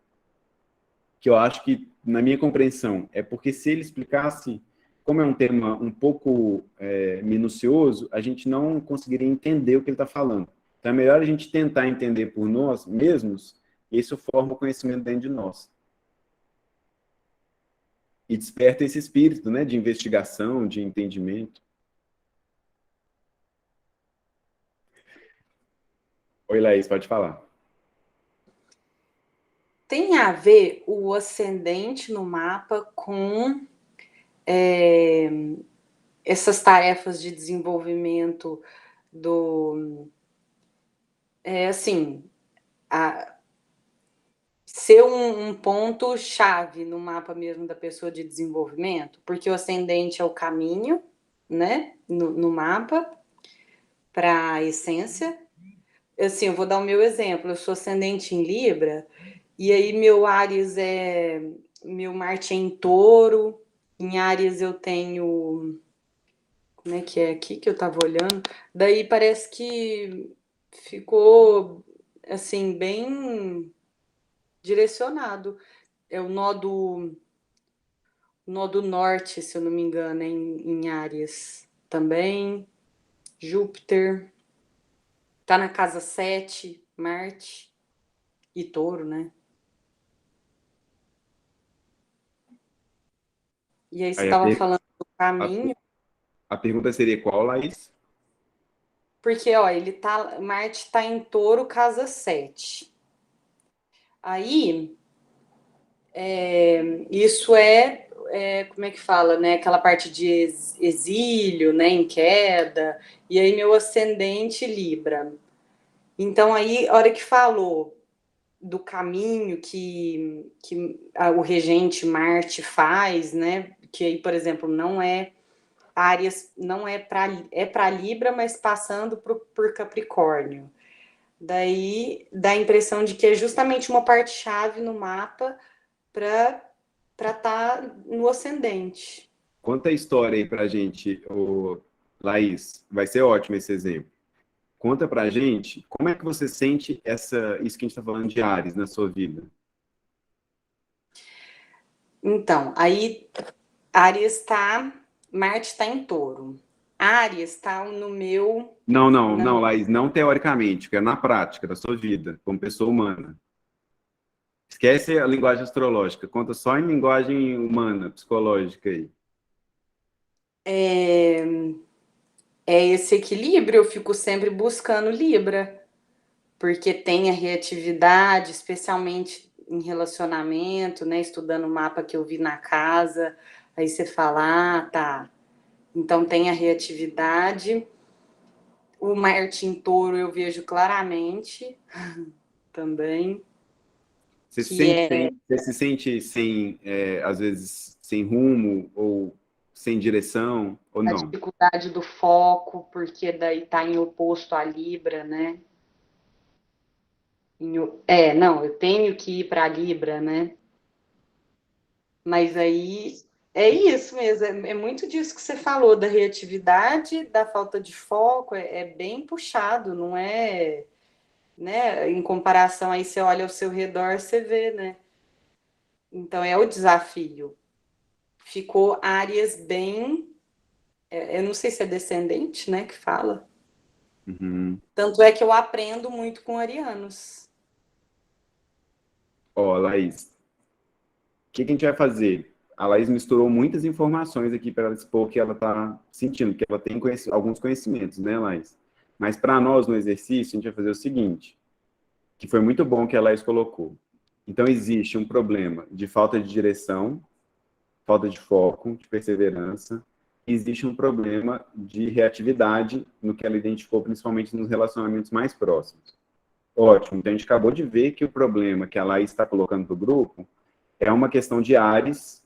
que eu acho que, na minha compreensão, é porque se ele explicasse, como é um tema um pouco minucioso, a gente não conseguiria entender o que ele está falando. Então é melhor a gente tentar entender por nós mesmos, e isso forma o conhecimento dentro de nós. E desperta esse espírito, né, de investigação, de entendimento. Oi, Laís, pode falar. Tem a ver o ascendente no mapa com essas tarefas de desenvolvimento do... assim, ser um ponto-chave no mapa mesmo da pessoa de desenvolvimento, porque o ascendente é o caminho, né, no mapa, para a essência. Assim, eu vou dar o meu exemplo, eu sou ascendente em Libra, e aí meu Áries meu Marte é em Touro, em Áries eu tenho... Como é que é aqui que eu tava olhando? Daí parece que ficou, assim, bem direcionado. É o nó do norte, se eu não me engano, em Áries também. Júpiter. Tá na casa 7, Marte e Touro, né? E aí você estava falando do caminho. A pergunta seria qual, Laís? Porque, ó, Marte tá em Touro, casa 7. Aí, isso como é que fala, né? Aquela parte de exílio, né? Em queda. E aí, meu ascendente, Libra. Então, aí, a hora que falou do caminho que o regente Marte faz, né? Que aí, por exemplo, não é Áries, não é para Libra, mas passando por Capricórnio. Daí dá a impressão de que é justamente uma parte-chave no mapa para estar no ascendente. Conta a história aí pra gente, Laís. Vai ser ótimo esse exemplo. Conta pra gente como é que você sente isso que a gente está falando de Áries na sua vida. Então, aí Áries está... Marte está em Touro. Áries está no meu... Não, Laís, não teoricamente, que é na prática da sua vida, como pessoa humana. Esquece a linguagem astrológica, conta só em linguagem humana, psicológica aí. É esse equilíbrio, eu fico sempre buscando Libra, porque tem a reatividade, especialmente em relacionamento, né? Estudando o mapa que eu vi na casa, aí você fala, tá. Então tem a reatividade. O Marte em Touro eu vejo claramente também. Você se sente sem, às vezes, sem rumo ou sem direção, ou a não? dificuldade do foco, porque daí está em oposto à Libra, né? Não, eu tenho que ir para a Libra, né? Mas aí é isso mesmo, é muito disso que você falou, da reatividade, da falta de foco, é bem puxado, não é, né? Em comparação, aí você olha ao seu redor, você vê, né? Então é o desafio. Ficou áreas bem. Eu não sei se é descendente, né, que fala. Uhum. Tanto é que eu aprendo muito com arianos. Ó, Laís, o que a gente vai fazer? A Laís misturou muitas informações aqui para ela expor o que ela está sentindo, porque ela tem alguns conhecimentos, né, Laís? Mas para nós, no exercício, a gente vai fazer o seguinte, que foi muito bom que a Laís colocou. Então, existe um problema de falta de direção, falta de foco, de perseverança. Existe um problema de reatividade no que ela identificou, principalmente nos relacionamentos mais próximos. Ótimo. Então, a gente acabou de ver que o problema que a Laís está colocando para o grupo é uma questão de Áries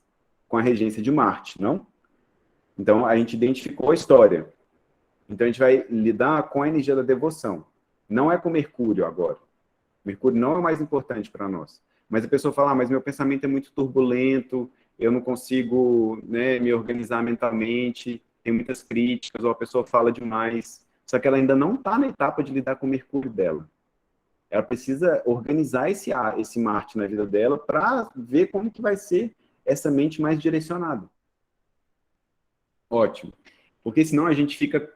com a regência de Marte, não? Então, a gente identificou a história. Então, a gente vai lidar com a energia da devoção. Não é com Mercúrio agora. Mercúrio não é o mais importante para nós. Mas a pessoa fala, mas meu pensamento é muito turbulento, eu não consigo, né, me organizar mentalmente, tem muitas críticas, ou a pessoa fala demais. Só que ela ainda não está na etapa de lidar com o Mercúrio dela. Ela precisa organizar esse Marte na vida dela para ver como que vai ser essa mente mais direcionada. Ótimo. Porque senão a gente fica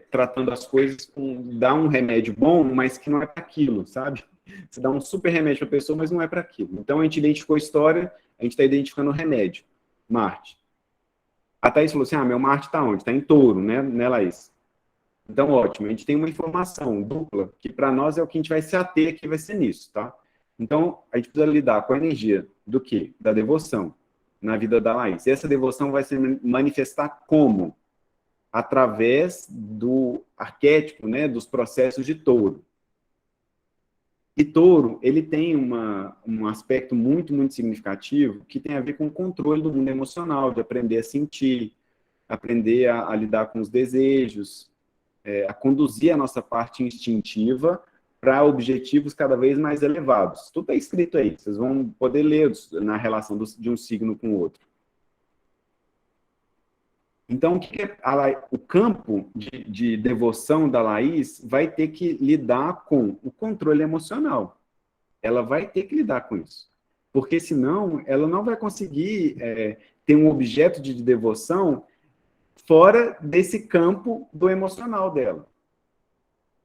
tratando as coisas dá um remédio bom, mas que não é para aquilo, sabe? Você dá um super remédio para a pessoa, mas não é para aquilo. Então a gente identificou a história, a gente está identificando o remédio. Marte. A Thaís falou assim, meu Marte está onde? Está em Touro, né, Laís? Então, ótimo, a gente tem uma informação dupla, que para nós é o que a gente vai se ater aqui, vai ser nisso, tá? Então, a gente precisa lidar com a energia do quê? Da devoção na vida da Laís. E essa devoção vai se manifestar como? Através do arquétipo, né, dos processos de Touro. E Touro, ele tem um aspecto muito, muito significativo que tem a ver com o controle do mundo emocional, de aprender a sentir, aprender a lidar com os desejos, a conduzir a nossa parte instintiva para objetivos cada vez mais elevados. Tudo é escrito aí, vocês vão poder ler na relação de um signo com o outro. Então, o campo de devoção da Laís vai ter que lidar com o controle emocional. Ela vai ter que lidar com isso. Porque, senão, ela não vai conseguir ter um objeto de devoção fora desse campo do emocional dela.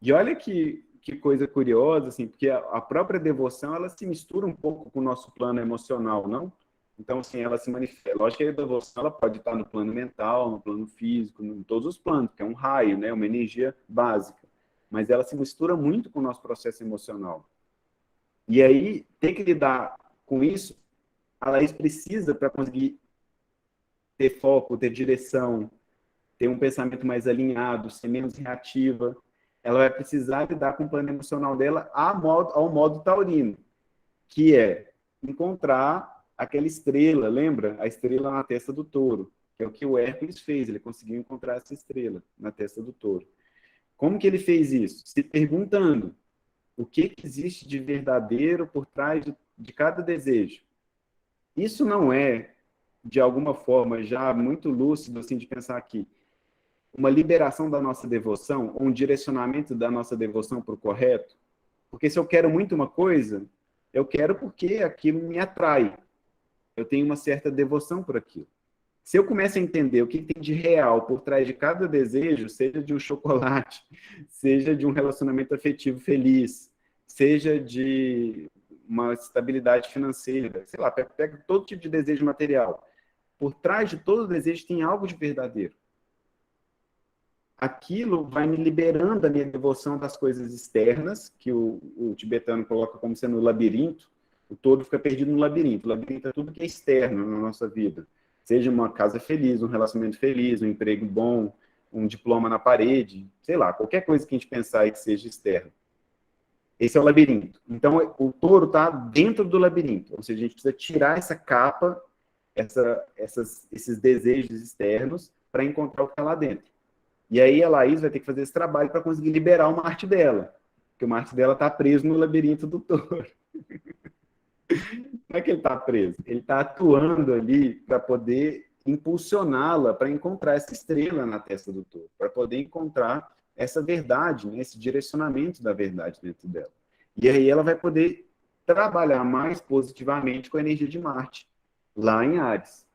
E olha que coisa curiosa, assim, porque a própria devoção, ela se mistura um pouco com o nosso plano emocional, não? Então, assim, ela se manifesta. Lógico que a devoção, ela pode estar no plano mental, no plano físico, em todos os planos, que é um raio, né? Uma energia básica. Mas ela se mistura muito com o nosso processo emocional. E aí, ter que lidar com isso, a Laís precisa, para conseguir ter foco, ter direção, ter um pensamento mais alinhado, ser menos reativa, ela vai precisar lidar com o plano emocional dela ao modo taurino, que é encontrar aquela estrela, lembra? A estrela na testa do touro, que é o que o Hércules fez, ele conseguiu encontrar essa estrela na testa do touro. Como que ele fez isso? Se perguntando o que existe de verdadeiro por trás de cada desejo. Isso não é, de alguma forma, já muito lúcido, assim, de pensar que uma liberação da nossa devoção, ou um direcionamento da nossa devoção para o correto? Porque se eu quero muito uma coisa, eu quero porque aquilo me atrai. Eu tenho uma certa devoção por aquilo. Se eu começo a entender o que tem de real por trás de cada desejo, seja de um chocolate, seja de um relacionamento afetivo feliz, seja de uma estabilidade financeira, sei lá, pega todo tipo de desejo material. Por trás de todo desejo tem algo de verdadeiro. Aquilo vai me liberando a minha devoção das coisas externas, que o tibetano coloca como sendo o labirinto. O todo fica perdido no labirinto. O labirinto é tudo que é externo na nossa vida. Seja uma casa feliz, um relacionamento feliz, um emprego bom, um diploma na parede, sei lá, qualquer coisa que a gente pensar aí que seja externo. Esse é o labirinto. Então, o touro está dentro do labirinto. Ou seja, a gente precisa tirar essa capa, esses desejos externos, para encontrar o que está lá dentro. E aí a Laís vai ter que fazer esse trabalho para conseguir liberar o Marte dela. Porque o Marte dela está preso no labirinto do touro. Não é que ele está preso. Ele está atuando ali para poder impulsioná-la para encontrar essa estrela na testa do touro. Para poder encontrar essa verdade, né, esse direcionamento da verdade dentro dela. E aí ela vai poder trabalhar mais positivamente com a energia de Marte, lá em Áries.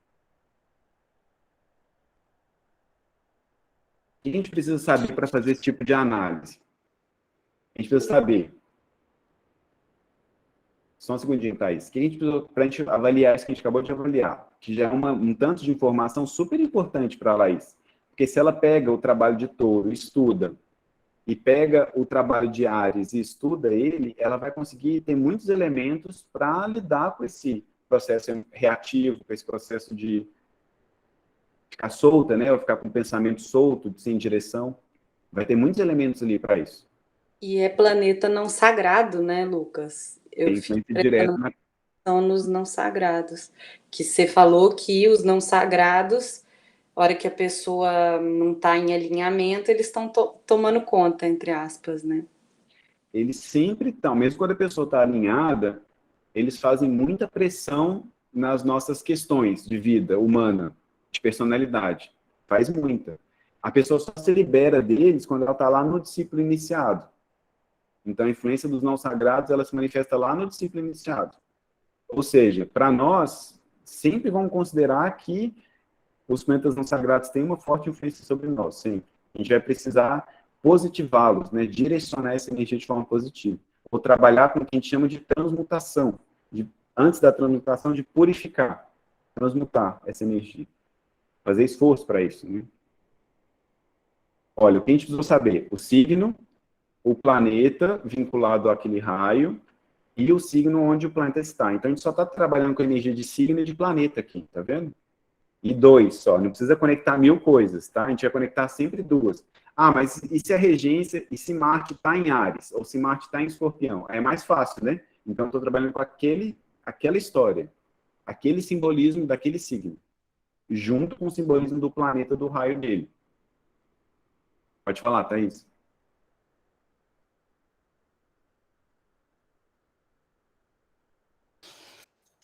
O que a gente precisa saber para fazer esse tipo de análise? A gente precisa saber. Só um segundinho, Thaís. O que a gente precisa para a gente avaliar isso que a gente acabou de avaliar? Que já é um tanto de informação super importante para a Laís. Porque se ela pega o trabalho de touro, estuda, e pega o trabalho de Áries e estuda ele, ela vai conseguir ter muitos elementos para lidar com esse processo reativo, com esse processo de ficar solta, né? Ou ficar com o pensamento solto, sem direção. Vai ter muitos elementos ali para isso. E é planeta não sagrado, né, Lucas? Eu Tem fico influência direta prestando atenção nos não sagrados. Que você falou que os não sagrados, a hora que a pessoa não está em alinhamento, eles estão tomando conta, entre aspas, né? Eles sempre estão, mesmo quando a pessoa está alinhada, eles fazem muita pressão nas nossas questões de vida humana, de personalidade. Faz muita. A pessoa só se libera deles quando ela está lá no discípulo iniciado. Então, a influência dos não sagrados, ela se manifesta lá no discípulo iniciado. Ou seja, para nós, sempre vamos considerar que os planetas não sagrados têm uma forte influência sobre nós, sim. A gente vai precisar positivá-los, né? Direcionar essa energia de forma positiva. Ou trabalhar com o que a gente chama de transmutação. Antes da transmutação, de purificar. Transmutar essa energia. Fazer esforço para isso, né? Olha, o que a gente precisa saber? O signo, o planeta vinculado àquele raio e o signo onde o planeta está. Então, a gente só está trabalhando com a energia de signo e de planeta aqui, tá vendo? E 2 só, não precisa conectar 1000 coisas, tá? A gente vai conectar sempre 2. Ah, mas e se a regência, e se Marte está em Áries, ou se Marte está em Escorpião? É mais fácil, né? Então, eu estou trabalhando com aquela história, aquele simbolismo daquele signo, junto com o simbolismo do planeta, do raio dele. Pode falar, Thaís.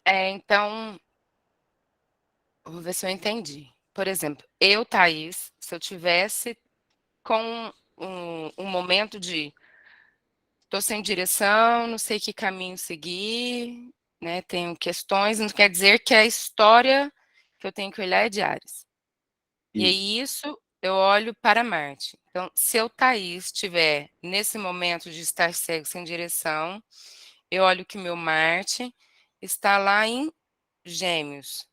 Então, vou ver se eu entendi. Por exemplo, eu, Thaís, se eu tivesse com um momento de estou sem direção, não sei que caminho seguir, né? Tenho questões, não quer dizer que a história que eu tenho que olhar é de Áries. E aí isso eu olho para Marte. Então, se eu, Thaís, estiver nesse momento de estar cego sem direção, eu olho que meu Marte está lá em Gêmeos.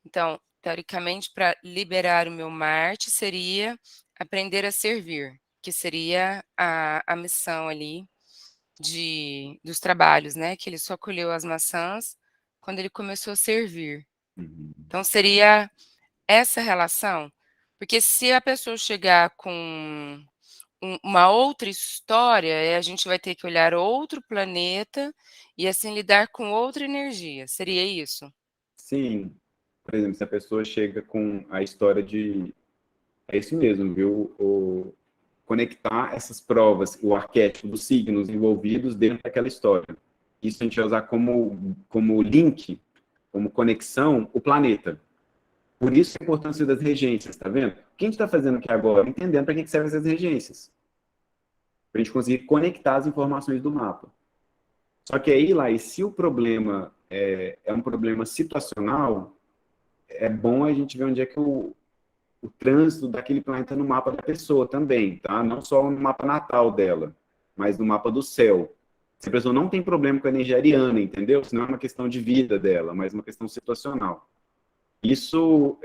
Então, teoricamente, para liberar o meu Marte, seria aprender a servir, que seria a missão ali dos trabalhos, né? Que ele só colheu as maçãs quando ele começou a servir. Então, seria essa relação. Porque se a pessoa chegar com uma outra história, a gente vai ter que olhar outro planeta e assim lidar com outra energia. Seria isso? Sim. Por exemplo, se a pessoa chega com a história de... É isso mesmo, viu? Conectar essas provas, o arquétipo dos signos envolvidos dentro daquela história. Isso a gente vai usar como link, como conexão, o planeta. Por isso a importância das regências, tá vendo? O que a gente está fazendo aqui agora? Entendendo para que servem essas regências. Para a gente conseguir conectar as informações do mapa. Só que aí, lá, e se o problema é um problema situacional, é bom a gente ver onde é que o trânsito daquele planeta no mapa da pessoa também, tá? Não só no mapa natal dela, mas no mapa do céu. Se a pessoa não tem problema com a energia ariana, entendeu? Se não é uma questão de vida dela, mas uma questão situacional. Isso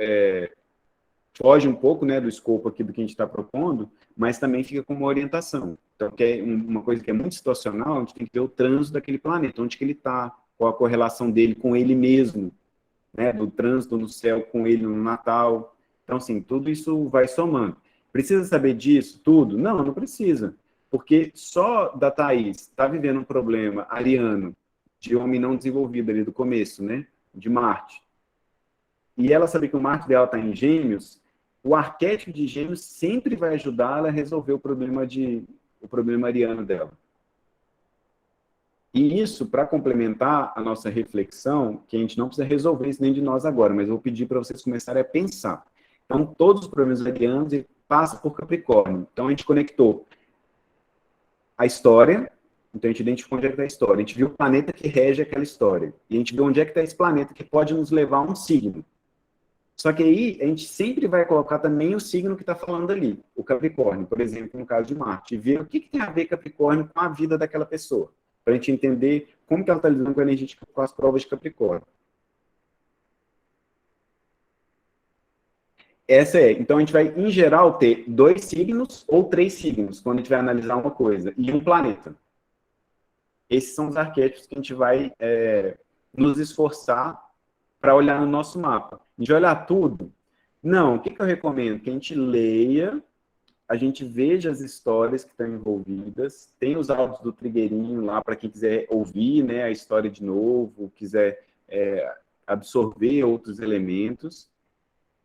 foge um pouco, né, do escopo aqui do que a gente está propondo, mas também fica como uma orientação. Então, que é uma coisa que é muito situacional, a gente tem que ver o trânsito daquele planeta, onde que ele está, qual a correlação dele com ele mesmo, né, do trânsito no céu com ele no Natal. Então, assim, tudo isso vai somando. Precisa saber disso, tudo? Não, não precisa. Porque só da Thaís tá vivendo um problema ariano, de homem não desenvolvido ali do começo, né? De Marte. E ela saber que o Marte dela está em Gêmeos, o arquétipo de Gêmeos sempre vai ajudar ela a resolver o problema ariano dela. E isso, para complementar a nossa reflexão, que a gente não precisa resolver isso nem de nós agora, mas eu vou pedir para vocês começarem a pensar. Então, todos os problemas arianos passam por Capricórnio. Então, a gente conectou a história, então a gente identificou onde é que está a história, a gente viu o planeta que rege aquela história, e a gente viu onde é que está esse planeta que pode nos levar a um signo. Só que aí a gente sempre vai colocar também o signo que está falando ali, o Capricórnio, por exemplo, no caso de Marte, e ver o que tem a ver Capricórnio com a vida daquela pessoa, para a gente entender como que ela está lidando com a energia, com as provas de Capricórnio. Então a gente vai, em geral, ter 2 signos ou 3 signos, quando a gente vai analisar uma coisa, e um planeta. Esses são os arquétipos que a gente vai nos esforçar para olhar no nosso mapa. A gente vai olhar tudo? Não, o que eu recomendo? Que a gente leia, a gente veja as histórias que estão envolvidas, tem os áudios do Trigueirinho lá para quem quiser ouvir, né, a história de novo, quiser absorver outros elementos,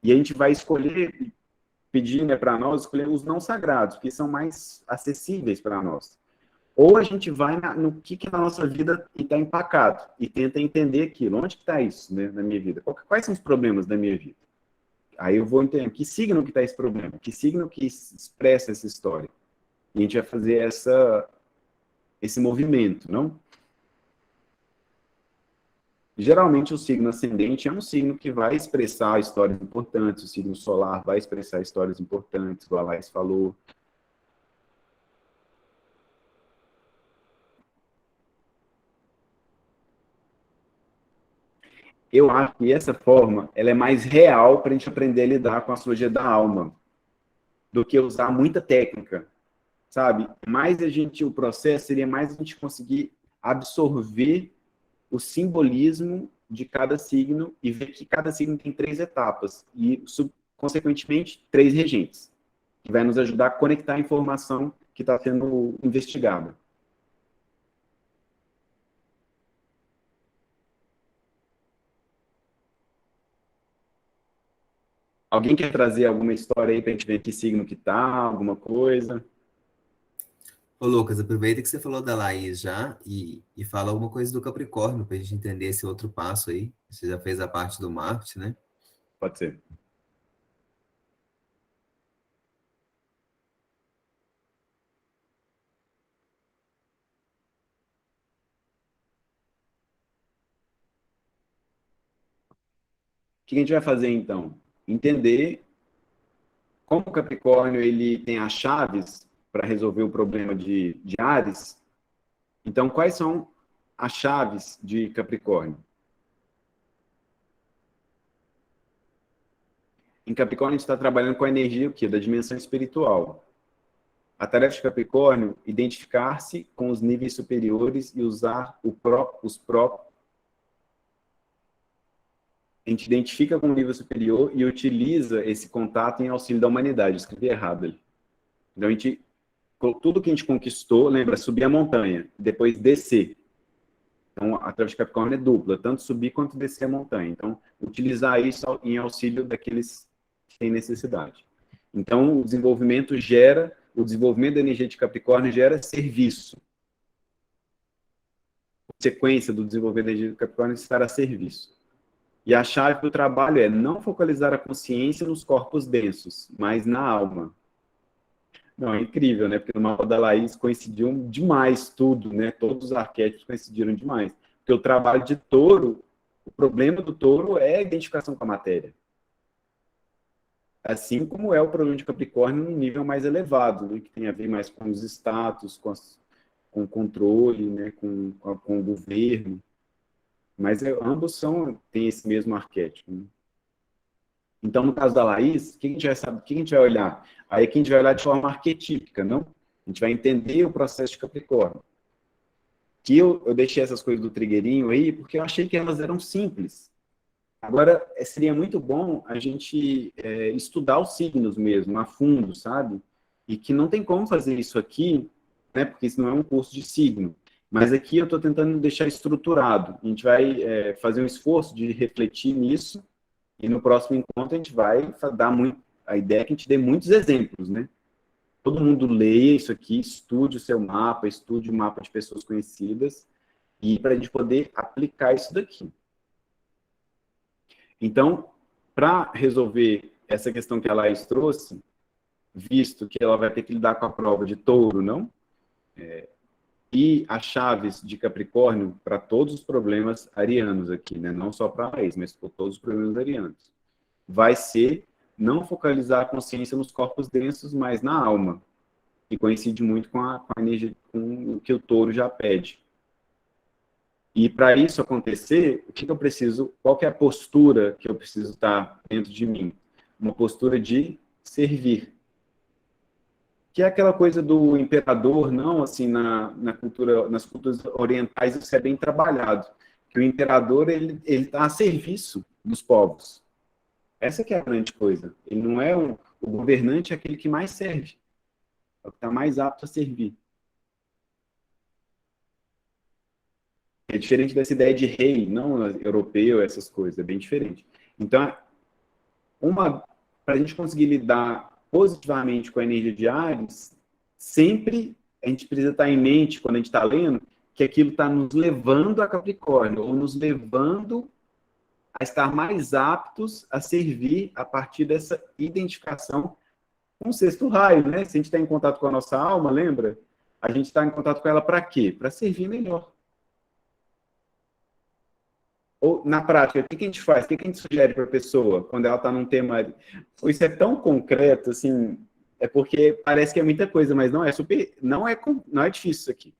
e a gente vai escolher, pedir, né, para nós, escolher os não sagrados, que são mais acessíveis para nós. Ou a gente vai no que na nossa vida está empacado e tenta entender aquilo. Onde que está isso, né, na minha vida? Quais são os problemas da minha vida? Aí eu vou entender que signo que está esse problema, que signo que expressa essa história. E a gente vai fazer esse movimento, não? Geralmente o signo ascendente é um signo que vai expressar histórias importantes, o signo solar vai expressar histórias importantes, igual a Laís falou. Eu acho que essa forma ela é mais real para a gente aprender a lidar com a astrologia da alma, do que usar muita técnica, sabe? Mais o processo seria mais a gente conseguir absorver o simbolismo de cada signo e ver que cada signo tem 3 etapas e, consequentemente, 3 regentes, que vai nos ajudar a conectar a informação que está sendo investigada. Alguém quer trazer alguma história aí para a gente ver que signo que tá, alguma coisa? Ô, Lucas, aproveita que você falou da Laís já e fala alguma coisa do Capricórnio para a gente entender esse outro passo aí. Você já fez a parte do Marte, né? Pode ser. O que a gente vai fazer, então? Entender como o Capricórnio ele tem as chaves para resolver o problema de Áries. Então, quais são as chaves de Capricórnio? Em Capricórnio, a gente está trabalhando com a energia o quê? Da dimensão espiritual. A tarefa de Capricórnio, identificar-se com os níveis superiores e usar os próprios. A gente identifica com o nível superior e utiliza esse contato em auxílio da humanidade. Eu escrevi errado ali. Então, tudo que a gente conquistou, lembra, subir a montanha, depois descer. Então, a tarefa de Capricórnio é dupla, tanto subir quanto descer a montanha. Então, utilizar isso em auxílio daqueles que têm necessidade. Então, o desenvolvimento da energia de Capricórnio gera serviço. A consequência do desenvolvimento da energia de Capricórnio é estar a serviço. E a chave do trabalho é não focalizar a consciência nos corpos densos, mas na alma. Não, é incrível, né? Porque no mapa da Laís coincidiu demais tudo, né? Todos os arquétipos coincidiram demais. Porque o trabalho de touro, o problema do touro é a identificação com a matéria. Assim como é o problema de Capricórnio num nível mais elevado, né? Que tem a ver mais com os status, com o controle, né? Com o governo. Mas ambos têm esse mesmo arquétipo. Né? Então, no caso da Laís, o que a gente vai saber? O que a gente vai olhar? Aí que a gente vai olhar de forma arquetípica, não? A gente vai entender o processo de Capricórnio. Que eu deixei essas coisas do Trigueirinho aí, porque eu achei que elas eram simples. Agora, seria muito bom a gente estudar os signos mesmo, a fundo, sabe? E que não tem como fazer isso aqui né? Porque isso não é um curso de signo. Mas aqui eu estou tentando deixar estruturado. A gente vai fazer um esforço de refletir nisso e no próximo encontro a gente vai dar muito... A ideia é que a gente dê muitos exemplos, né? Todo mundo leia isso aqui, estude o seu mapa, estude o mapa de pessoas conhecidas, e para a gente poder aplicar isso daqui. Então, para resolver essa questão que a Laís trouxe, visto que ela vai ter que lidar com a prova de touro, não? E as chaves de Capricórnio para todos os problemas arianos aqui, né? Não só para a Laís, mas para todos os problemas arianos. Vai ser não focalizar a consciência nos corpos densos, mas na alma. E coincide muito com a energia, com o que o touro já pede. E para isso acontecer, o que eu preciso, qual que é a postura que eu preciso estar dentro de mim? Uma postura de servir. Que é aquela coisa do imperador, não, assim, nas culturas orientais isso é bem trabalhado. Que o imperador, ele está a serviço dos povos. Essa que é a grande coisa. Ele não é o governante, é aquele que mais serve. É o que está mais apto a servir. É diferente dessa ideia de rei, não europeu, essas coisas, é bem diferente. Então, para a gente conseguir lidar positivamente com a energia de Áries, sempre a gente precisa estar em mente, quando a gente está lendo, que aquilo está nos levando a Capricórnio, ou nos levando a estar mais aptos a servir a partir dessa identificação com o sexto raio, né? Se a gente está em contato com a nossa alma, lembra? A gente está em contato com ela para quê? Para servir melhor. Ou, na prática, o que a gente faz? O que a gente sugere para a pessoa quando ela está num tema... Isso é tão concreto, assim, é porque parece que é muita coisa, mas não é difícil isso aqui.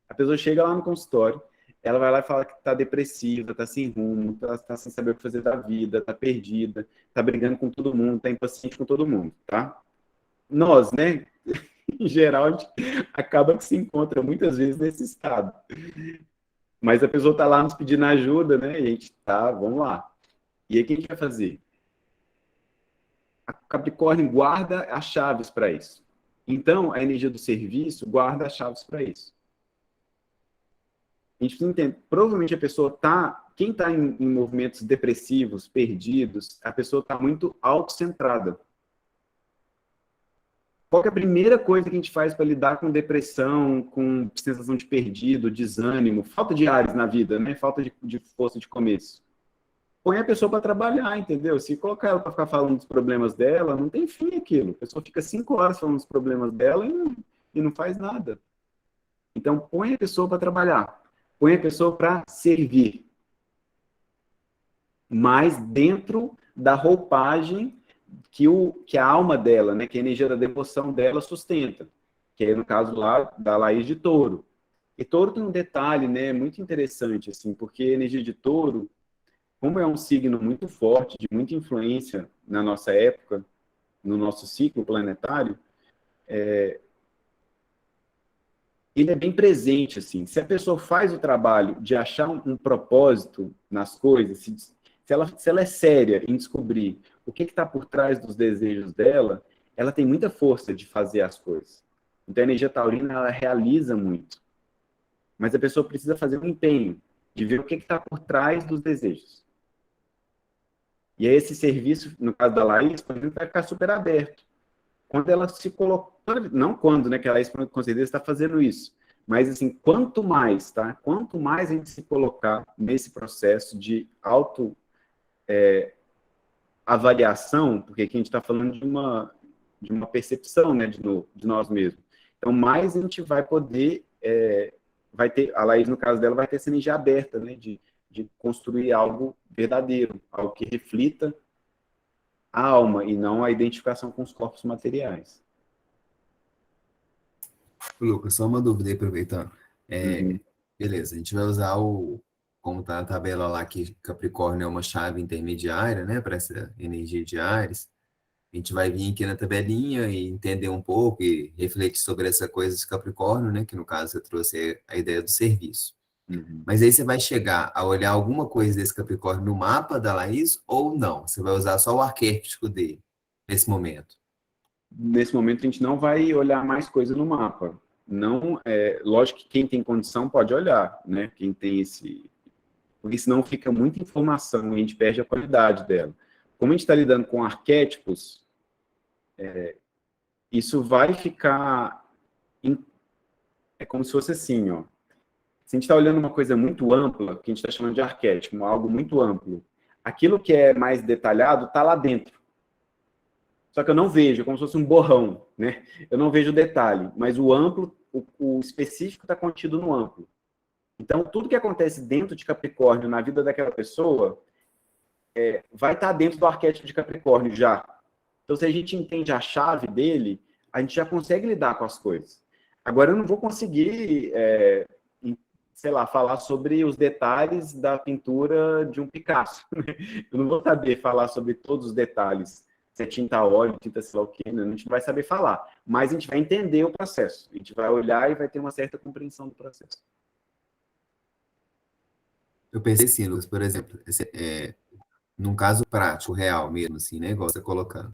A pessoa chega lá no consultório, ela vai lá e fala que está depressiva, está sem rumo, está sem saber o que fazer da vida, está perdida, está brigando com todo mundo, está impaciente com todo mundo, tá? Nós, né, em geral, a gente acaba que se encontra muitas vezes nesse estado. Mas a pessoa está lá nos pedindo ajuda, né? E a gente tá, vamos lá. E aí o que a gente vai fazer? A Capricórnio guarda as chaves para isso. Então, a energia do serviço guarda as chaves para isso. A gente precisa entender, provavelmente a pessoa está, quem está em movimentos depressivos, perdidos, a pessoa está muito autocentrada. Qual que é a primeira coisa que a gente faz para lidar com depressão, com sensação de perdido, desânimo, falta de ares na vida, né? Falta de força de começo? Põe a pessoa para trabalhar, entendeu? Se colocar ela para ficar falando dos problemas dela, não tem fim aquilo. A pessoa fica 5 horas falando dos problemas dela e não faz nada. Então, põe a pessoa para trabalhar. Põe a pessoa para servir. Mas dentro da roupagem que a alma dela, né, que a energia da devoção dela sustenta, que é no caso lá da Laís de Touro. E Touro tem um detalhe, né, muito interessante, assim, porque a energia de Touro, como é um signo muito forte, de muita influência na nossa época, no nosso ciclo planetário, ele é bem presente, assim. Se a pessoa faz o trabalho de achar um propósito nas coisas, se ela é séria em descobrir o que está por trás dos desejos dela, ela tem muita força de fazer as coisas. Então, a energia taurina, ela realiza muito. Mas a pessoa precisa fazer um empenho de ver o que está por trás dos desejos. E aí, esse serviço, no caso da Laís, por exemplo, vai ficar super aberto. Quando ela se coloca... Não quando, né, que a Laís, com certeza, está fazendo isso. Mas, assim, quanto mais, tá? Quanto mais a gente se colocar nesse processo de avaliação, porque aqui a gente está falando de uma percepção, né, de nós mesmos. Então, mais a gente vai poder, vai ter, a Laís, no caso dela, vai ter essa energia aberta, né, de construir algo verdadeiro, algo que reflita a alma e não a identificação com os corpos materiais. Lucas, só uma dúvida aí, aproveitando. Beleza, a gente vai usar como está na tabela lá, que Capricórnio é uma chave intermediária, né, para essa energia de Áries. A gente vai vir aqui na tabelinha e entender um pouco e refletir sobre essa coisa de Capricórnio, né, que no caso você trouxe a ideia do serviço. Mas aí você vai chegar a olhar alguma coisa desse Capricórnio no mapa da Laís ou não? Você vai usar só o arquétipo dele nesse momento? Nesse momento, a gente não vai olhar mais coisa no mapa. Não, lógico que quem tem condição pode olhar, né? Quem tem esse... Porque senão fica muita informação e a gente perde a qualidade dela. Como a gente está lidando com arquétipos, isso vai ficar... É como se fosse assim, ó. Se a gente está olhando uma coisa muito ampla, que a gente está chamando de arquétipo, algo muito amplo, aquilo que é mais detalhado está lá dentro. Só que eu não vejo, é como se fosse um borrão, né? Eu não vejo o detalhe, mas o amplo, o específico está contido no amplo. Então, tudo que acontece dentro de Capricórnio, na vida daquela pessoa, vai estar dentro do arquétipo de Capricórnio já. Então, se a gente entende a chave dele, a gente já consegue lidar com as coisas. Agora, eu não vou conseguir, sei lá, falar sobre os detalhes da pintura de um Picasso. Eu não vou saber falar sobre todos os detalhes. Se é tinta a óleo, tinta sei lá o quê, né? A gente não vai saber falar. Mas a gente vai entender o processo. A gente vai olhar e vai ter uma certa compreensão do processo. Eu pensei assim, Lucas, por exemplo, num caso prático, real mesmo, assim, né? Igual você colocando.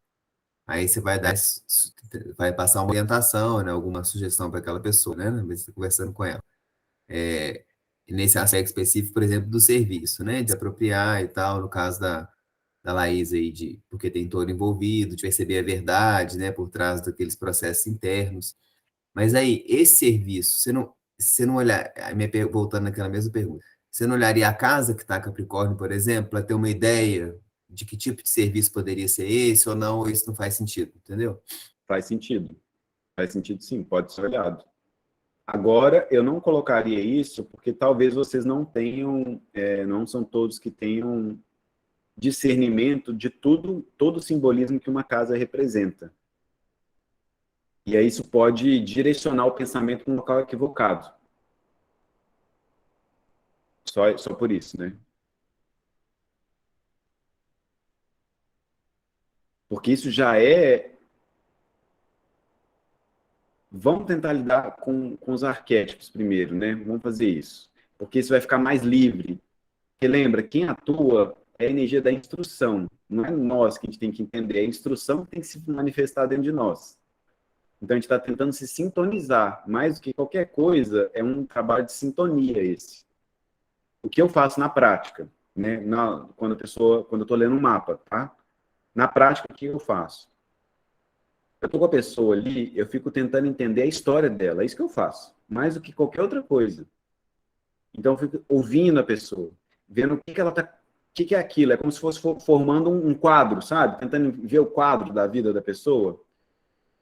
Aí você vai passar uma orientação, né? Alguma sugestão para aquela pessoa, né? Você está conversando com ela. Nesse aspecto específico, por exemplo, do serviço, né? De apropriar e tal, no caso da Laís aí, porque tem todo envolvido, de perceber a verdade, né? Por trás daqueles processos internos. Mas aí, esse serviço, você não olhar, voltando naquela mesma pergunta, você não olharia a casa que está Capricórnio, por exemplo, para ter uma ideia de que tipo de serviço poderia ser esse ou não, ou isso não faz sentido, entendeu? Faz sentido sim, pode ser olhado. Agora, eu não colocaria isso porque talvez vocês não tenham, não são todos que tenham discernimento de todo o simbolismo que uma casa representa. E aí isso pode direcionar o pensamento para um local equivocado. Só por isso, né? Porque isso já é... Vamos tentar lidar com os arquétipos primeiro, né? Vamos fazer isso. Porque isso vai ficar mais livre. Porque lembra, quem atua é a energia da instrução. Não é nós que a gente tem que entender. É a instrução que tem que se manifestar dentro de nós. Então, a gente está tentando se sintonizar. Mais do que qualquer coisa, é um trabalho de sintonia esse. O que eu faço na prática, né? Quando eu estou lendo um mapa, tá? Na prática, o que eu faço? Eu estou com a pessoa ali, eu fico tentando entender a história dela. É isso que eu faço. Mais do que qualquer outra coisa. Então, eu fico ouvindo a pessoa, vendo o que ela está... O que é aquilo? É como se fosse formando um quadro, sabe? Tentando ver o quadro da vida da pessoa.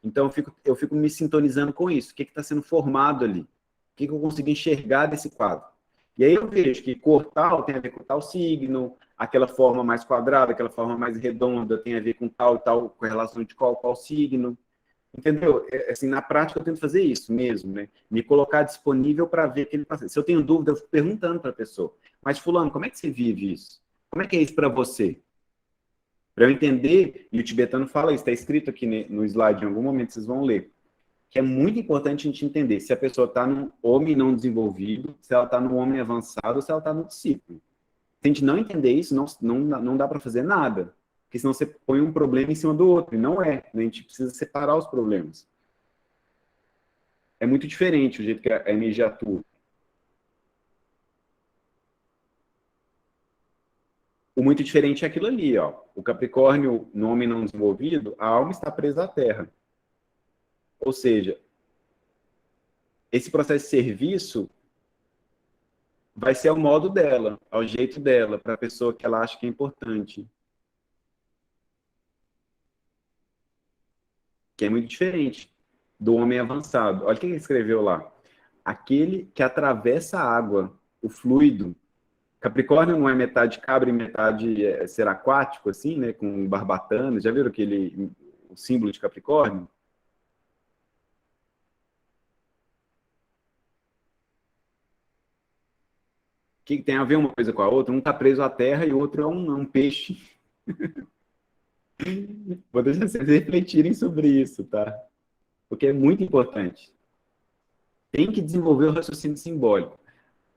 Então, eu fico me sintonizando com isso. O que está sendo formado ali? O que eu consigo enxergar desse quadro? E aí eu vejo que cor tal tem a ver com tal signo, aquela forma mais quadrada, aquela forma mais redonda tem a ver com tal e tal, com relação de qual signo. Entendeu? Assim, na prática eu tento fazer isso mesmo, né? Me colocar disponível para ver aquele paciente. Se eu tenho dúvida, eu fico perguntando para a pessoa. Mas, fulano, como é que você vive isso? Como é que é isso para você? Para eu entender, e o tibetano fala isso, está escrito aqui no slide, em algum momento vocês vão ler, que é muito importante a gente entender se a pessoa está num homem não desenvolvido, se ela está num homem avançado, ou se ela está no discípulo. Se a gente não entender isso, não dá para fazer nada. Porque senão você põe um problema em cima do outro, e não é. Né? A gente precisa separar os problemas. É muito diferente o jeito que a energia atua. O muito diferente é aquilo ali, ó. O Capricórnio, no homem não desenvolvido, a alma está presa à Terra. Ou seja, esse processo de serviço vai ser ao modo dela, ao jeito dela, para a pessoa que ela acha que é importante. Que é muito diferente do homem avançado. Olha o que ele escreveu lá. Aquele que atravessa a água, o fluido. Capricórnio não é metade cabra e metade ser aquático, assim, né? Com barbatana. Já viram o símbolo de Capricórnio? O que tem a ver uma coisa com a outra? Um está preso à terra e o outro é um peixe. Vou deixar vocês refletirem sobre isso, tá? Porque é muito importante. Tem que desenvolver o raciocínio simbólico.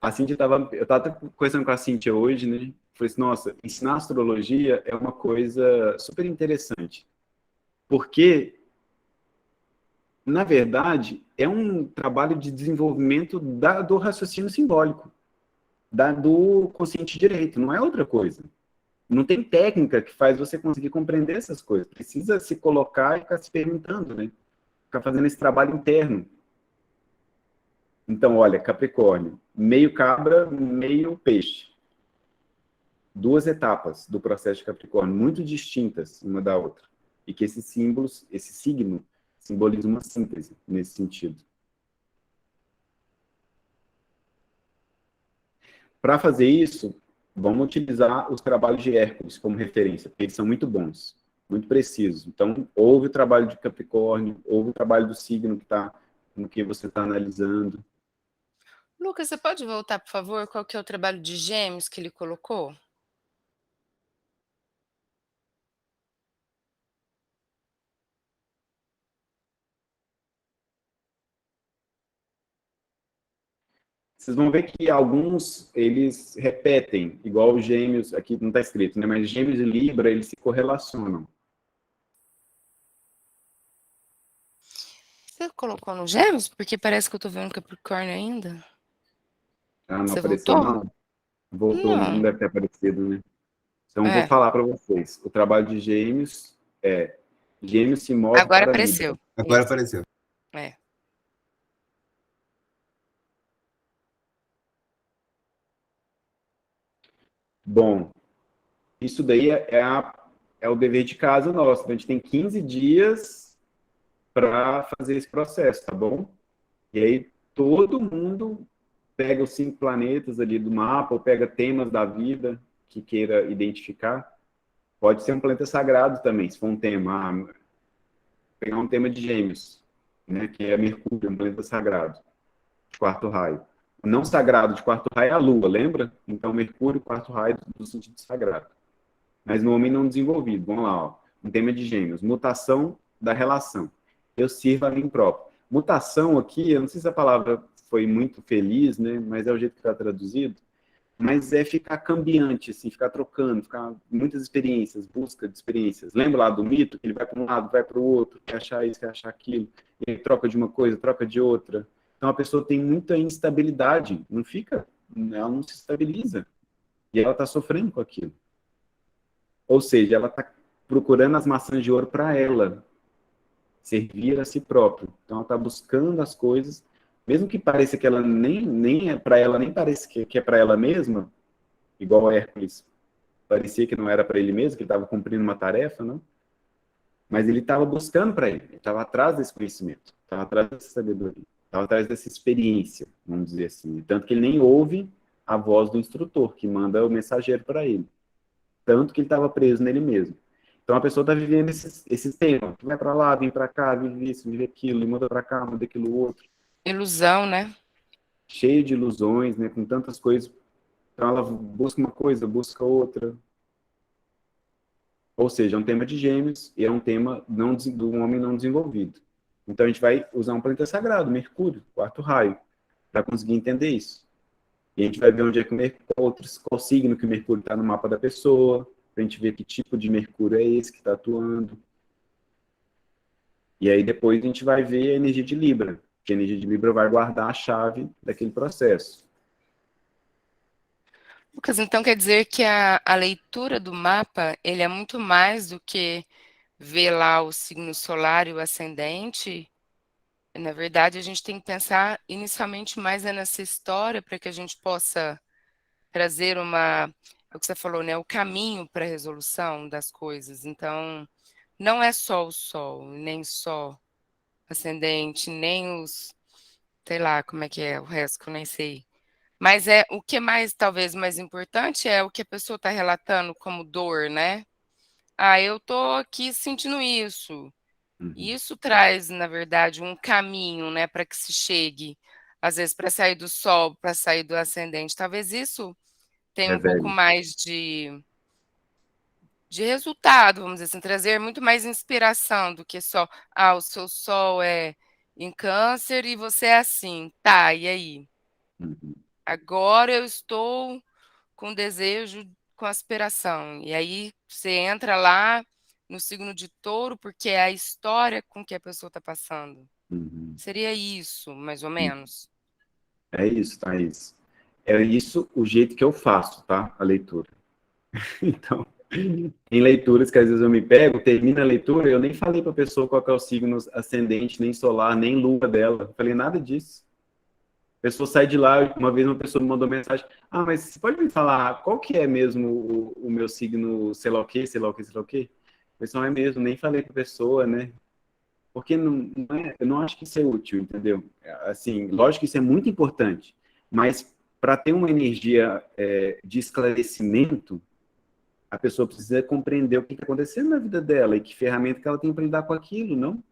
Eu estava conversando com a Cíntia hoje, né? Falei assim, nossa, ensinar astrologia é uma coisa super interessante. Porque, na verdade, é um trabalho de desenvolvimento do raciocínio simbólico, do consciente direito, não é outra coisa. Não tem técnica que faz você conseguir compreender essas coisas. Precisa se colocar e ficar se perguntando, né? Ficar fazendo esse trabalho interno. Então, olha, Capricórnio, meio cabra, meio peixe. Duas etapas do processo de Capricórnio, muito distintas uma da outra. E que esses símbolos, esse signo, simboliza uma síntese nesse sentido. Para fazer isso, vamos utilizar os trabalhos de Hércules como referência, porque eles são muito bons, muito precisos. Então, ouve o trabalho de Capricórnio, ouve o trabalho do signo que está no que você está analisando. Lucas, você pode voltar, por favor? Qual que é o trabalho de Gêmeos que ele colocou? Vocês vão ver que alguns, eles repetem, igual os Gêmeos, aqui não está escrito, né? Mas Gêmeos e Libra, eles se correlacionam. Você colocou no Gêmeos? Porque parece que eu tô vendo Capricórnio ainda. Ah, não Você apareceu, voltou? não? Voltou, não Não. deve ter aparecido, né? Então, vou É, falar para vocês. O trabalho de Gêmeos é Gêmeos se move agora para Libra. apareceu. Agora Isso. apareceu. É. Bom, isso daí é o dever de casa nosso. Então, a gente tem 15 dias para fazer esse processo, tá bom? E aí, todo mundo pega os 5 planetas ali do mapa, ou pega temas da vida que queira identificar. Pode ser um planeta sagrado também, se for um tema. Pegar um tema de Gêmeos, né, que é Mercúrio, um planeta sagrado, de quarto raio. O não sagrado de quarto raio é a Lua, lembra? Então, Mercúrio, quarto raio do sentido sagrado. Mas no homem não desenvolvido. Vamos lá, ó. Um tema de Gêmeos. Mutação da relação. Eu sirvo a mim próprio. Mutação aqui, eu não sei se a palavra foi muito feliz, né? Mas é o jeito que está traduzido. Mas é ficar cambiante, assim, ficar trocando, ficar muitas experiências, busca de experiências. Lembra lá do mito, que ele vai para um lado, vai para o outro, quer achar isso, quer achar aquilo, ele troca de uma coisa, troca de outra. Então a pessoa tem muita instabilidade, não fica, ela não se estabiliza. E ela está sofrendo com aquilo. Ou seja, ela está procurando as maçãs de ouro para ela, servir a si próprio. Então ela está buscando as coisas, mesmo que pareça que ela nem é para ela, nem parece que é para ela mesma, igual Hércules parecia que não era para ele mesmo, que ele estava cumprindo uma tarefa, não? Mas ele estava buscando para ele estava atrás desse conhecimento, estava atrás dessa sabedoria, estava atrás dessa experiência, vamos dizer assim. Tanto que ele nem ouve a voz do instrutor, que manda o mensageiro para ele. Tanto que ele estava preso nele mesmo. Então a pessoa está vivendo esse tema, vai para lá, vem para cá, vive isso, vive aquilo, e muda para cá, muda aquilo outro. Ilusão, né? Cheio de ilusões, né, com tantas coisas. Então ela busca uma coisa, busca outra. Ou seja, é um tema de Gêmeos e é um tema não, do homem não desenvolvido. Então a gente vai usar um planeta sagrado, Mercúrio, quarto raio, para conseguir entender isso. E a gente vai ver onde é que qual signo que o Mercúrio está no mapa da pessoa, para a gente ver que tipo de Mercúrio é esse que está atuando. E aí depois a gente vai ver a energia de Libra, que a energia de Libra vai guardar a chave daquele processo. Lucas, então quer dizer que a leitura do mapa, ele é muito mais do que ver lá o signo solar e o ascendente. Na verdade, a gente tem que pensar inicialmente mais nessa história para que a gente possa trazer é o que você falou, né? O caminho para a resolução das coisas. Então, não é só o Sol, nem só ascendente, nem os, sei lá, como é que é o resto, que eu nem sei. Mas é o que é mais, talvez, mais importante é o que a pessoa está relatando como dor, né? Ah, eu tô aqui sentindo isso. E Uhum. isso traz, na verdade, um caminho, né, para que se chegue, às vezes, para sair do sol, para sair do ascendente. Talvez isso tenha É um pouco velho. mais de resultado, vamos dizer assim, trazer muito mais inspiração do que só, ah, o seu sol é em câncer e você é assim. Tá, e aí? Uhum. Agora eu estou com desejo, com aspiração. E aí você entra lá no signo de touro, porque é a história com que a pessoa está passando. Uhum. Seria isso, mais ou menos? É isso, Thaís. É isso o jeito que eu faço, tá? A leitura. Então, em leituras que às vezes eu me pego, termina a leitura, eu nem falei para a pessoa qual que é o signo ascendente, nem solar, nem lua dela. Não falei nada disso. A pessoa sai de lá, uma vez uma pessoa me mandou mensagem, mas você pode me falar qual que é mesmo o meu signo, sei lá o quê, sei lá o quê, sei lá o quê? A pessoa é mesmo, nem falei para a pessoa, né? Porque eu não acho que isso é útil, entendeu? Assim, lógico que isso é muito importante, mas para ter uma energia de esclarecimento, a pessoa precisa compreender o que está acontecendo na vida dela e que ferramenta que ela tem para lidar com aquilo, não?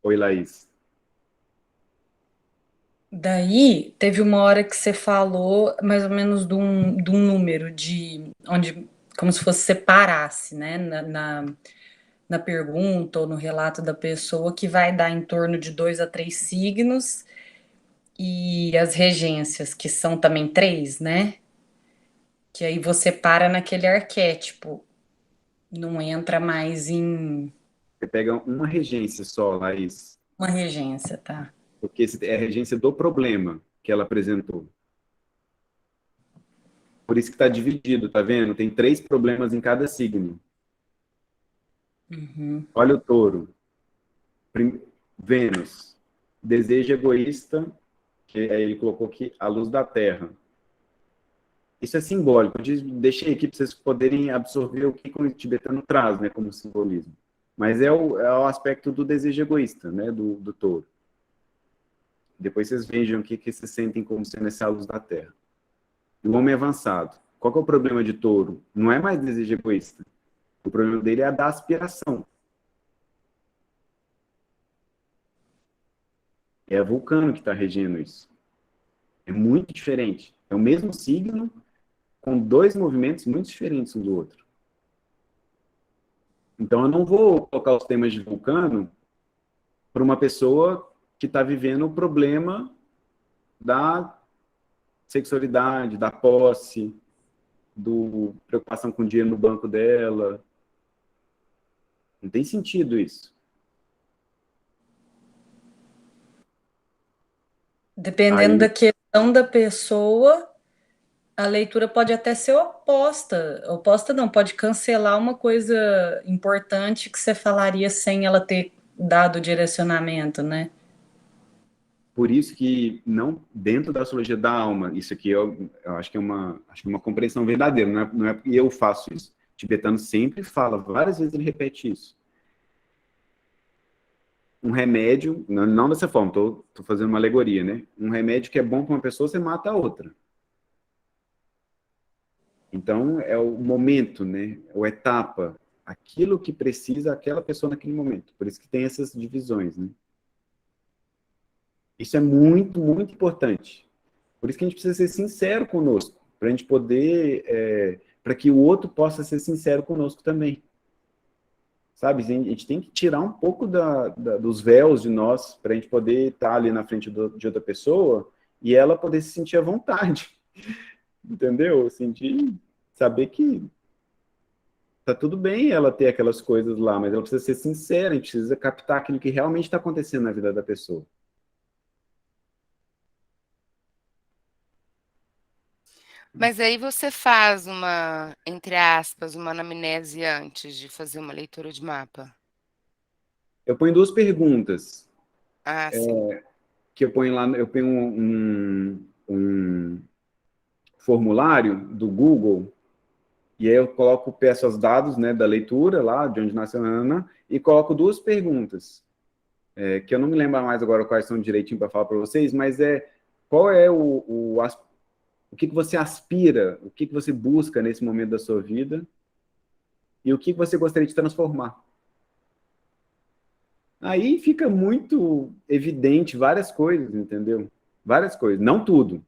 Oi, Laís. Daí, teve uma hora que você falou mais ou menos de um número, onde, como se fosse separasse, né, na pergunta ou no relato da pessoa, que vai dar em torno de 2 a 3 signos, e as regências, que são também 3, né? Que aí você para naquele arquétipo, não entra mais em Você pega uma regência só, Laís, uma regência, tá? porque é a regência do problema que ela apresentou. Por isso que está dividido, tá vendo? Tem 3 problemas em cada signo. Uhum. Olha o touro. Vênus. Desejo egoísta, que aí ele colocou aqui, a luz da Terra. Isso é simbólico. Eu deixei aqui para vocês poderem absorver o que o tibetano traz, né, como simbolismo. Mas é o aspecto do desejo egoísta, né, do touro. Depois vocês vejam o que vocês sentem como sendo essa luz da Terra. E o homem avançado. Qual que é o problema de touro? Não é mais desejo egoísta. O problema dele é a da aspiração. É a Vulcano que está regendo isso. É muito diferente. É o mesmo signo, com 2 movimentos muito diferentes um do outro. Então, eu não vou colocar os temas de Vulcano para uma pessoa que está vivendo o problema da sexualidade, da posse, do preocupação com o dinheiro no banco dela. Não tem sentido isso. Dependendo Aí, da questão da pessoa, a leitura pode até ser oposta. Oposta não, pode cancelar uma coisa importante que você falaria sem ela ter dado o direcionamento, né? por isso que não dentro da astrologia da alma, isso aqui eu acho que é uma compreensão verdadeira, não é porque eu faço isso. O tibetano sempre fala, várias vezes ele repete isso. Um remédio, não dessa forma, tô fazendo uma alegoria, né? Um remédio que é bom para uma pessoa, você mata a outra. Então, é o momento, né? Ou etapa, aquilo que precisa aquela pessoa naquele momento. Por isso que tem essas divisões, né? Isso é muito, muito importante. Por isso que a gente precisa ser sincero conosco, para a gente poder, para que o outro possa ser sincero conosco também. Sabe? A gente tem que tirar um pouco dos véus de nós, para a gente poder estar ali na frente de outra pessoa e ela poder se sentir à vontade. Entendeu? Sentir, saber que tá tudo bem ela ter aquelas coisas lá, mas ela precisa ser sincera, a gente precisa captar aquilo que realmente está acontecendo na vida da pessoa. Mas aí você faz uma, entre aspas, uma anamnese antes de fazer uma leitura de mapa? Eu ponho 2 perguntas, Ah, sim. que eu ponho lá, eu ponho um formulário do Google, e aí eu peço os dados, né, da leitura lá, de onde nasceu a Ana, e coloco 2 perguntas, que eu não me lembro mais agora quais são direitinho para falar para vocês, mas qual é o que você aspira, o que você busca nesse momento da sua vida, e o que você gostaria de transformar. Aí fica muito evidente várias coisas, entendeu? Várias coisas, não tudo.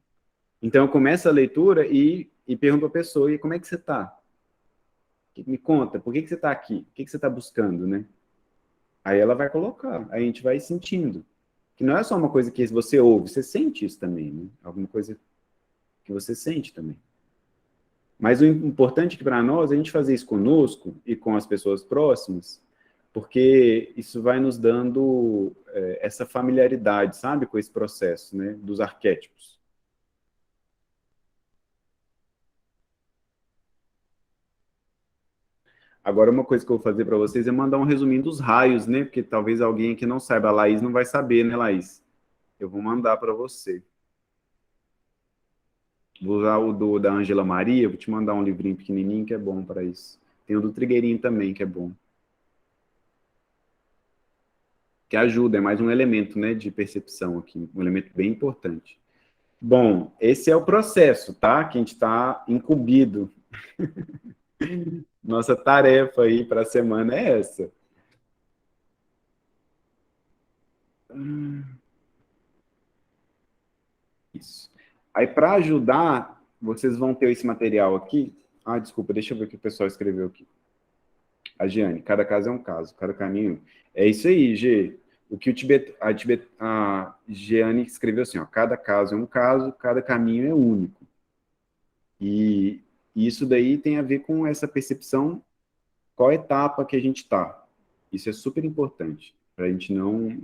Então eu começo a leitura e pergunto para a pessoa, e como é que você está? Me conta, por que você está aqui? O que você está buscando, né? Aí ela vai colocar, aí a gente vai sentindo. Que não é só uma coisa que você ouve, você sente isso também, né? Alguma coisa que você sente também. Mas o importante é que para nós, a gente fazer isso conosco e com as pessoas próximas, porque isso vai nos dando essa familiaridade, sabe, com esse processo, né, dos arquétipos. Agora, uma coisa que eu vou fazer para vocês é mandar um resuminho dos raios, né, porque talvez alguém aqui não saiba, a Laís não vai saber, né, Laís? Eu vou mandar para você. Vou usar o da Ângela Maria, vou te mandar um livrinho pequenininho que é bom para isso. Tem o do Trigueirinho também, que é bom. Que ajuda, é mais um elemento, né, de percepção aqui, um elemento bem importante. Bom, esse é o processo, tá? Que a gente está incumbido. Nossa tarefa aí para a semana é essa. Isso. Aí, para ajudar, vocês vão ter esse material aqui. Ah, desculpa, deixa eu ver o que o pessoal escreveu aqui. A Giane, cada caso é um caso, cada caminho. É isso aí, G. O que a Giane escreveu assim, ó, cada caso é um caso, cada caminho é único. E isso daí tem a ver com essa percepção, qual etapa que a gente está. Isso é super importante, para a gente não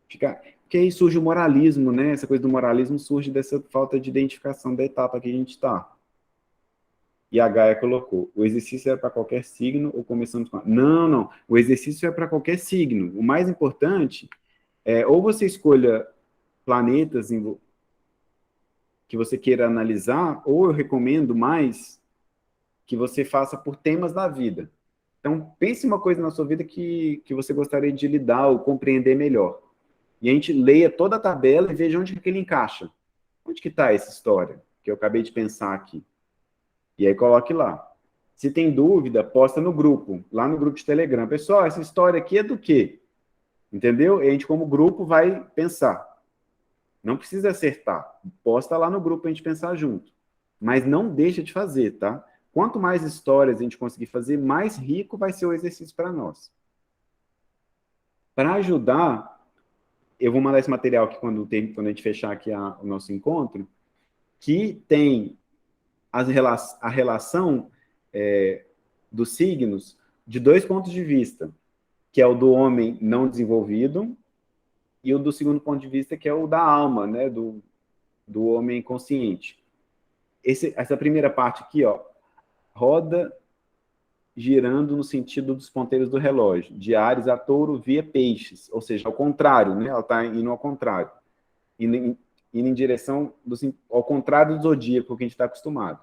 ficar... Porque aí surge o moralismo, né? Essa coisa do moralismo surge dessa falta de identificação da etapa que a gente está. E a Gaia colocou, o exercício é para qualquer signo ou começando com... Não, não. O exercício é para qualquer signo. O mais importante é ou você escolha planetas que você queira analisar, ou eu recomendo mais que você faça por temas da vida. Então, pense uma coisa na sua vida que você gostaria de lidar ou compreender melhor. E a gente leia toda a tabela e veja onde que ele encaixa. Onde que está essa história que eu acabei de pensar aqui? E aí coloque lá. Se tem dúvida, posta no grupo, lá no grupo de Telegram. Pessoal, essa história aqui é do quê? Entendeu? E a gente, como grupo, vai pensar. Não precisa acertar. Posta lá no grupo para a gente pensar junto. Mas não deixa de fazer, tá? Quanto mais histórias a gente conseguir fazer, mais rico vai ser o exercício para nós. Para ajudar, eu vou mandar esse material aqui quando a gente fechar aqui o nosso encontro, que tem a relação dos signos de dois pontos de vista, que é o do homem não desenvolvido e o do segundo ponto de vista, que é o da alma, né, do homem consciente. Essa primeira parte aqui, ó, roda girando no sentido dos ponteiros do relógio, de Áries a Touro via Peixes, ou seja, ao contrário, né? Ela está indo ao contrário, indo em direção ao contrário do zodíaco que a gente está acostumado,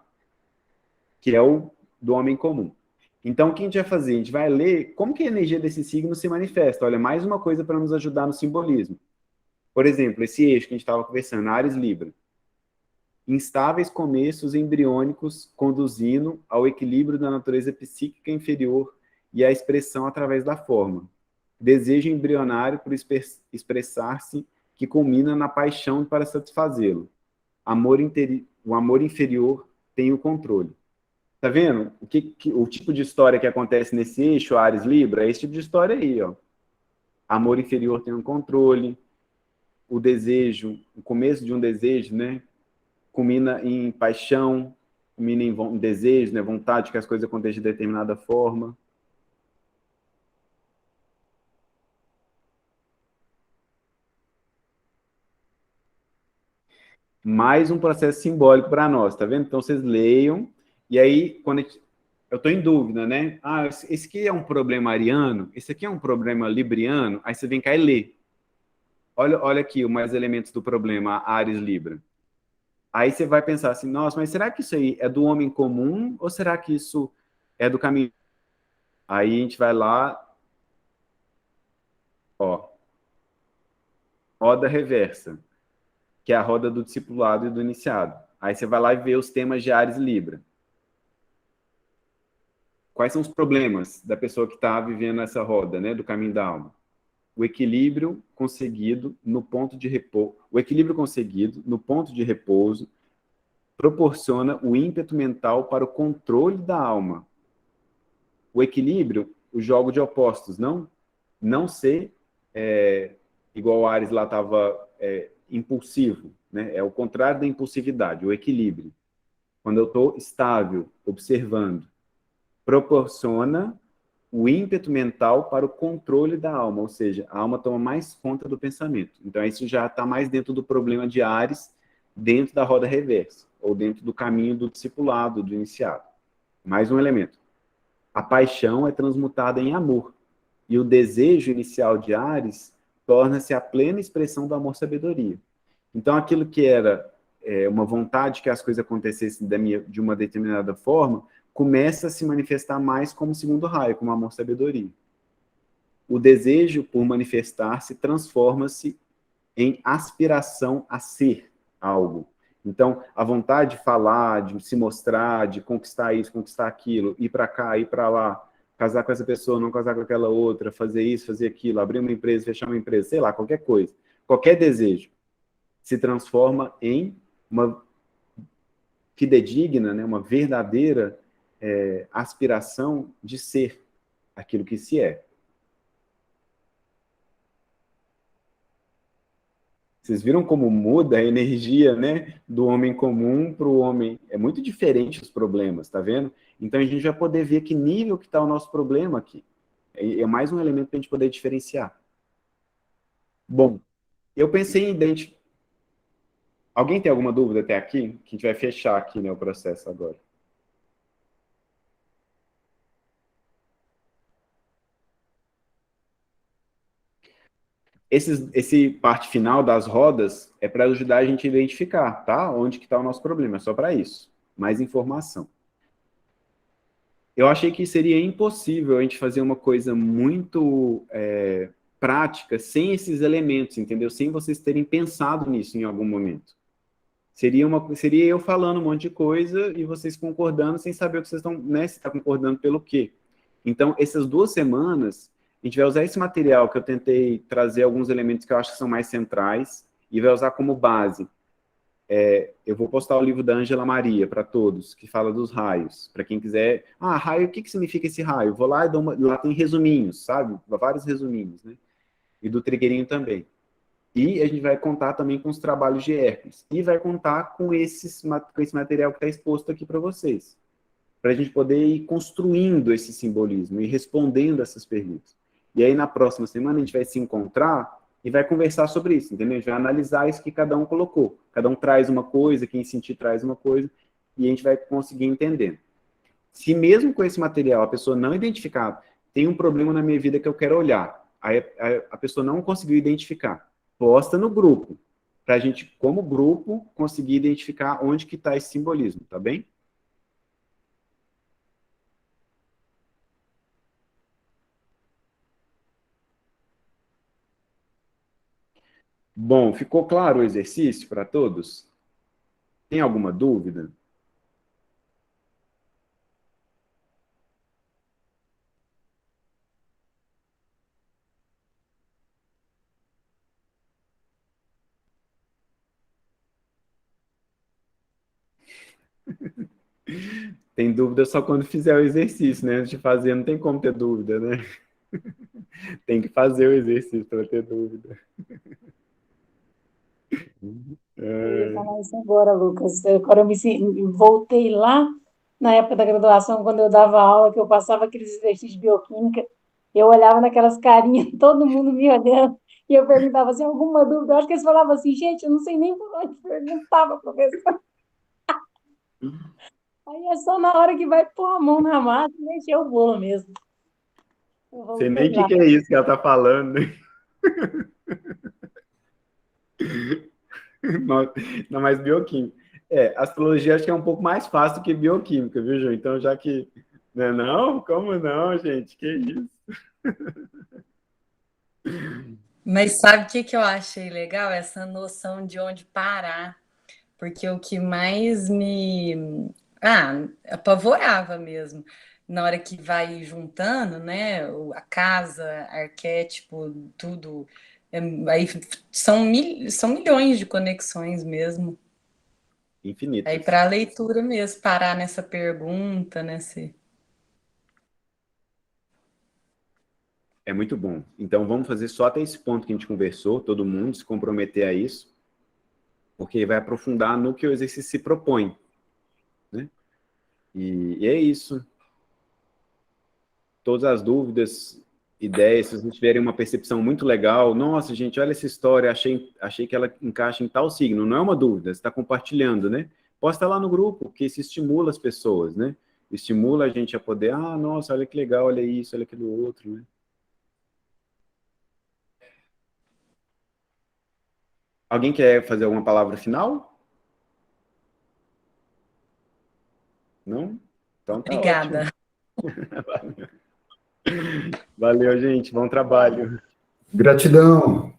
que é o do homem comum. Então, o que a gente vai fazer? A gente vai ler como que a energia desse signo se manifesta. Olha, mais uma coisa para nos ajudar no simbolismo. Por exemplo, esse eixo que a gente estava conversando, Áries Libra. Instáveis começos embriônicos conduzindo ao equilíbrio da natureza psíquica inferior e à expressão através da forma. Desejo embrionário por expressar-se que culmina na paixão para satisfazê-lo. O amor inferior tem o controle. Tá vendo? O tipo de história que acontece nesse eixo, Áries Libra, é esse tipo de história aí, ó. Amor inferior tem o controle, o desejo, o começo de um desejo, né? Culmina em paixão, culmina em desejo, né, vontade que as coisas aconteçam de determinada forma. Mais um processo simbólico para nós, tá vendo? Então, vocês leiam, e aí, quando eu estou em dúvida, né? Ah, esse aqui é um problema ariano, esse aqui é um problema libriano, aí você vem cá e lê. Olha aqui mais elementos do problema Áries Libra. Aí você vai pensar assim, nossa, mas será que isso aí é do homem comum ou será que isso é do caminho? Aí a gente vai lá, ó, roda reversa, que é a roda do discipulado e do iniciado. Aí você vai lá e vê os temas de Áries e Libra. Quais são os problemas da pessoa que está vivendo essa roda, né, do caminho da alma? O equilíbrio conseguido no ponto de repouso. O equilíbrio conseguido no ponto de repouso proporciona o ímpeto mental para o controle da alma. O equilíbrio, o jogo de opostos, não ser igual o Áries lá estava impulsivo, né? É o contrário da impulsividade, o equilíbrio. quando eu estou estável, observando, proporciona o ímpeto mental para o controle da alma, ou seja, a alma toma mais conta do pensamento. Então, isso já está mais dentro do problema de Ares, dentro da roda reversa, ou dentro do caminho do discipulado, do iniciado. Mais um elemento. A paixão é transmutada em amor, e o desejo inicial de Ares torna-se a plena expressão do amor-sabedoria. Então, aquilo que era uma vontade que as coisas acontecessem de uma determinada forma, começa a se manifestar mais como segundo raio, como amor-sabedoria. O desejo por manifestar-se transforma-se em aspiração a ser algo. Então, a vontade de falar, de se mostrar, de conquistar isso, conquistar aquilo, ir para cá, ir para lá, casar com essa pessoa, não casar com aquela outra, fazer isso, fazer aquilo, abrir uma empresa, fechar uma empresa, sei lá, qualquer coisa. Qualquer desejo se transforma em uma fidedigna, né, uma verdadeira aspiração de ser aquilo que se é. Vocês viram como muda a energia, né, do homem comum para o homem? É muito diferente os problemas, tá vendo? Então a gente vai poder ver que nível que está o nosso problema aqui. É mais um elemento para a gente poder diferenciar. Bom, eu pensei em identificar. Alguém tem alguma dúvida até aqui? Que a gente vai fechar aqui, né, o processo agora. Esse parte final das rodas é para ajudar a gente a identificar, tá? Onde que está o nosso problema, é só para isso. Mais informação. Eu achei que seria impossível a gente fazer uma coisa muito prática sem esses elementos, entendeu? Sem vocês terem pensado nisso em algum momento. Seria eu falando um monte de coisa e vocês concordando sem saber o que vocês estão, né? Se está concordando pelo quê. Então, essas 2 semanas, a gente vai usar esse material que eu tentei trazer alguns elementos que eu acho que são mais centrais e vai usar como base. Eu vou postar o livro da Ângela Maria para todos, que fala dos raios. Para quem quiser, raio, o que significa esse raio? Vou lá e lá tem resuminhos, sabe? Vários resuminhos, né? E do Trigueirinho também. E a gente vai contar também com os trabalhos de Hércules. E vai contar com esse material que está exposto aqui para vocês. Para a gente poder ir construindo esse simbolismo e respondendo essas perguntas. E aí, na próxima semana, a gente vai se encontrar e vai conversar sobre isso, entendeu? A gente vai analisar isso que cada um colocou. Cada um traz uma coisa, quem sentir traz uma coisa, e a gente vai conseguir entender. Se mesmo com esse material a pessoa não identificar, tem um problema na minha vida que eu quero olhar, aí a pessoa não conseguiu identificar, posta no grupo, para a gente, como grupo, conseguir identificar onde que está esse simbolismo, tá bem? Bom, ficou claro o exercício para todos? Tem alguma dúvida? Tem dúvida só quando fizer o exercício, né? Antes de fazer, não tem como ter dúvida, né? Tem que fazer o exercício para ter dúvida. Eu ia falar isso agora, Lucas. Agora voltei lá na época da graduação, quando eu dava aula, que eu passava aqueles exercícios de bioquímica, eu olhava naquelas carinhas, todo mundo me olhando, e eu perguntava assim, alguma dúvida? Eu acho que eles falavam assim, gente, eu não sei nem por onde perguntava, professor. Aí é só na hora que vai pôr a mão na massa e mexer o bolo mesmo. Sei nem o que é isso que ela está falando, né? Não, mais bioquímica. Astrologia acho que é um pouco mais fácil do que bioquímica, viu, João? Então, já que... Não, como não, gente? Que isso? Mas sabe o que eu achei legal? Essa noção de onde parar. Porque o que mais me apavorava mesmo, na hora que vai juntando, né? A casa, arquétipo, tudo. Aí são milhões de conexões mesmo. Infinitas. Aí para a leitura mesmo, parar nessa pergunta, nesse. É muito bom. Então, vamos fazer só até esse ponto que a gente conversou, todo mundo se comprometer a isso, porque vai aprofundar no que o exercício se propõe. Né? E é isso. Todas as dúvidas, ideias, se vocês tiverem uma percepção muito legal, nossa, gente, olha essa história, achei que ela encaixa em tal signo. Não é uma dúvida, você está compartilhando, né? Posta lá no grupo, porque isso estimula as pessoas, né? Estimula a gente a poder, nossa, olha que legal, olha isso, olha aquilo outro, né? Alguém quer fazer alguma palavra final? Não? Então tá Obrigada. ótimo. Valeu, gente. Bom trabalho. Gratidão.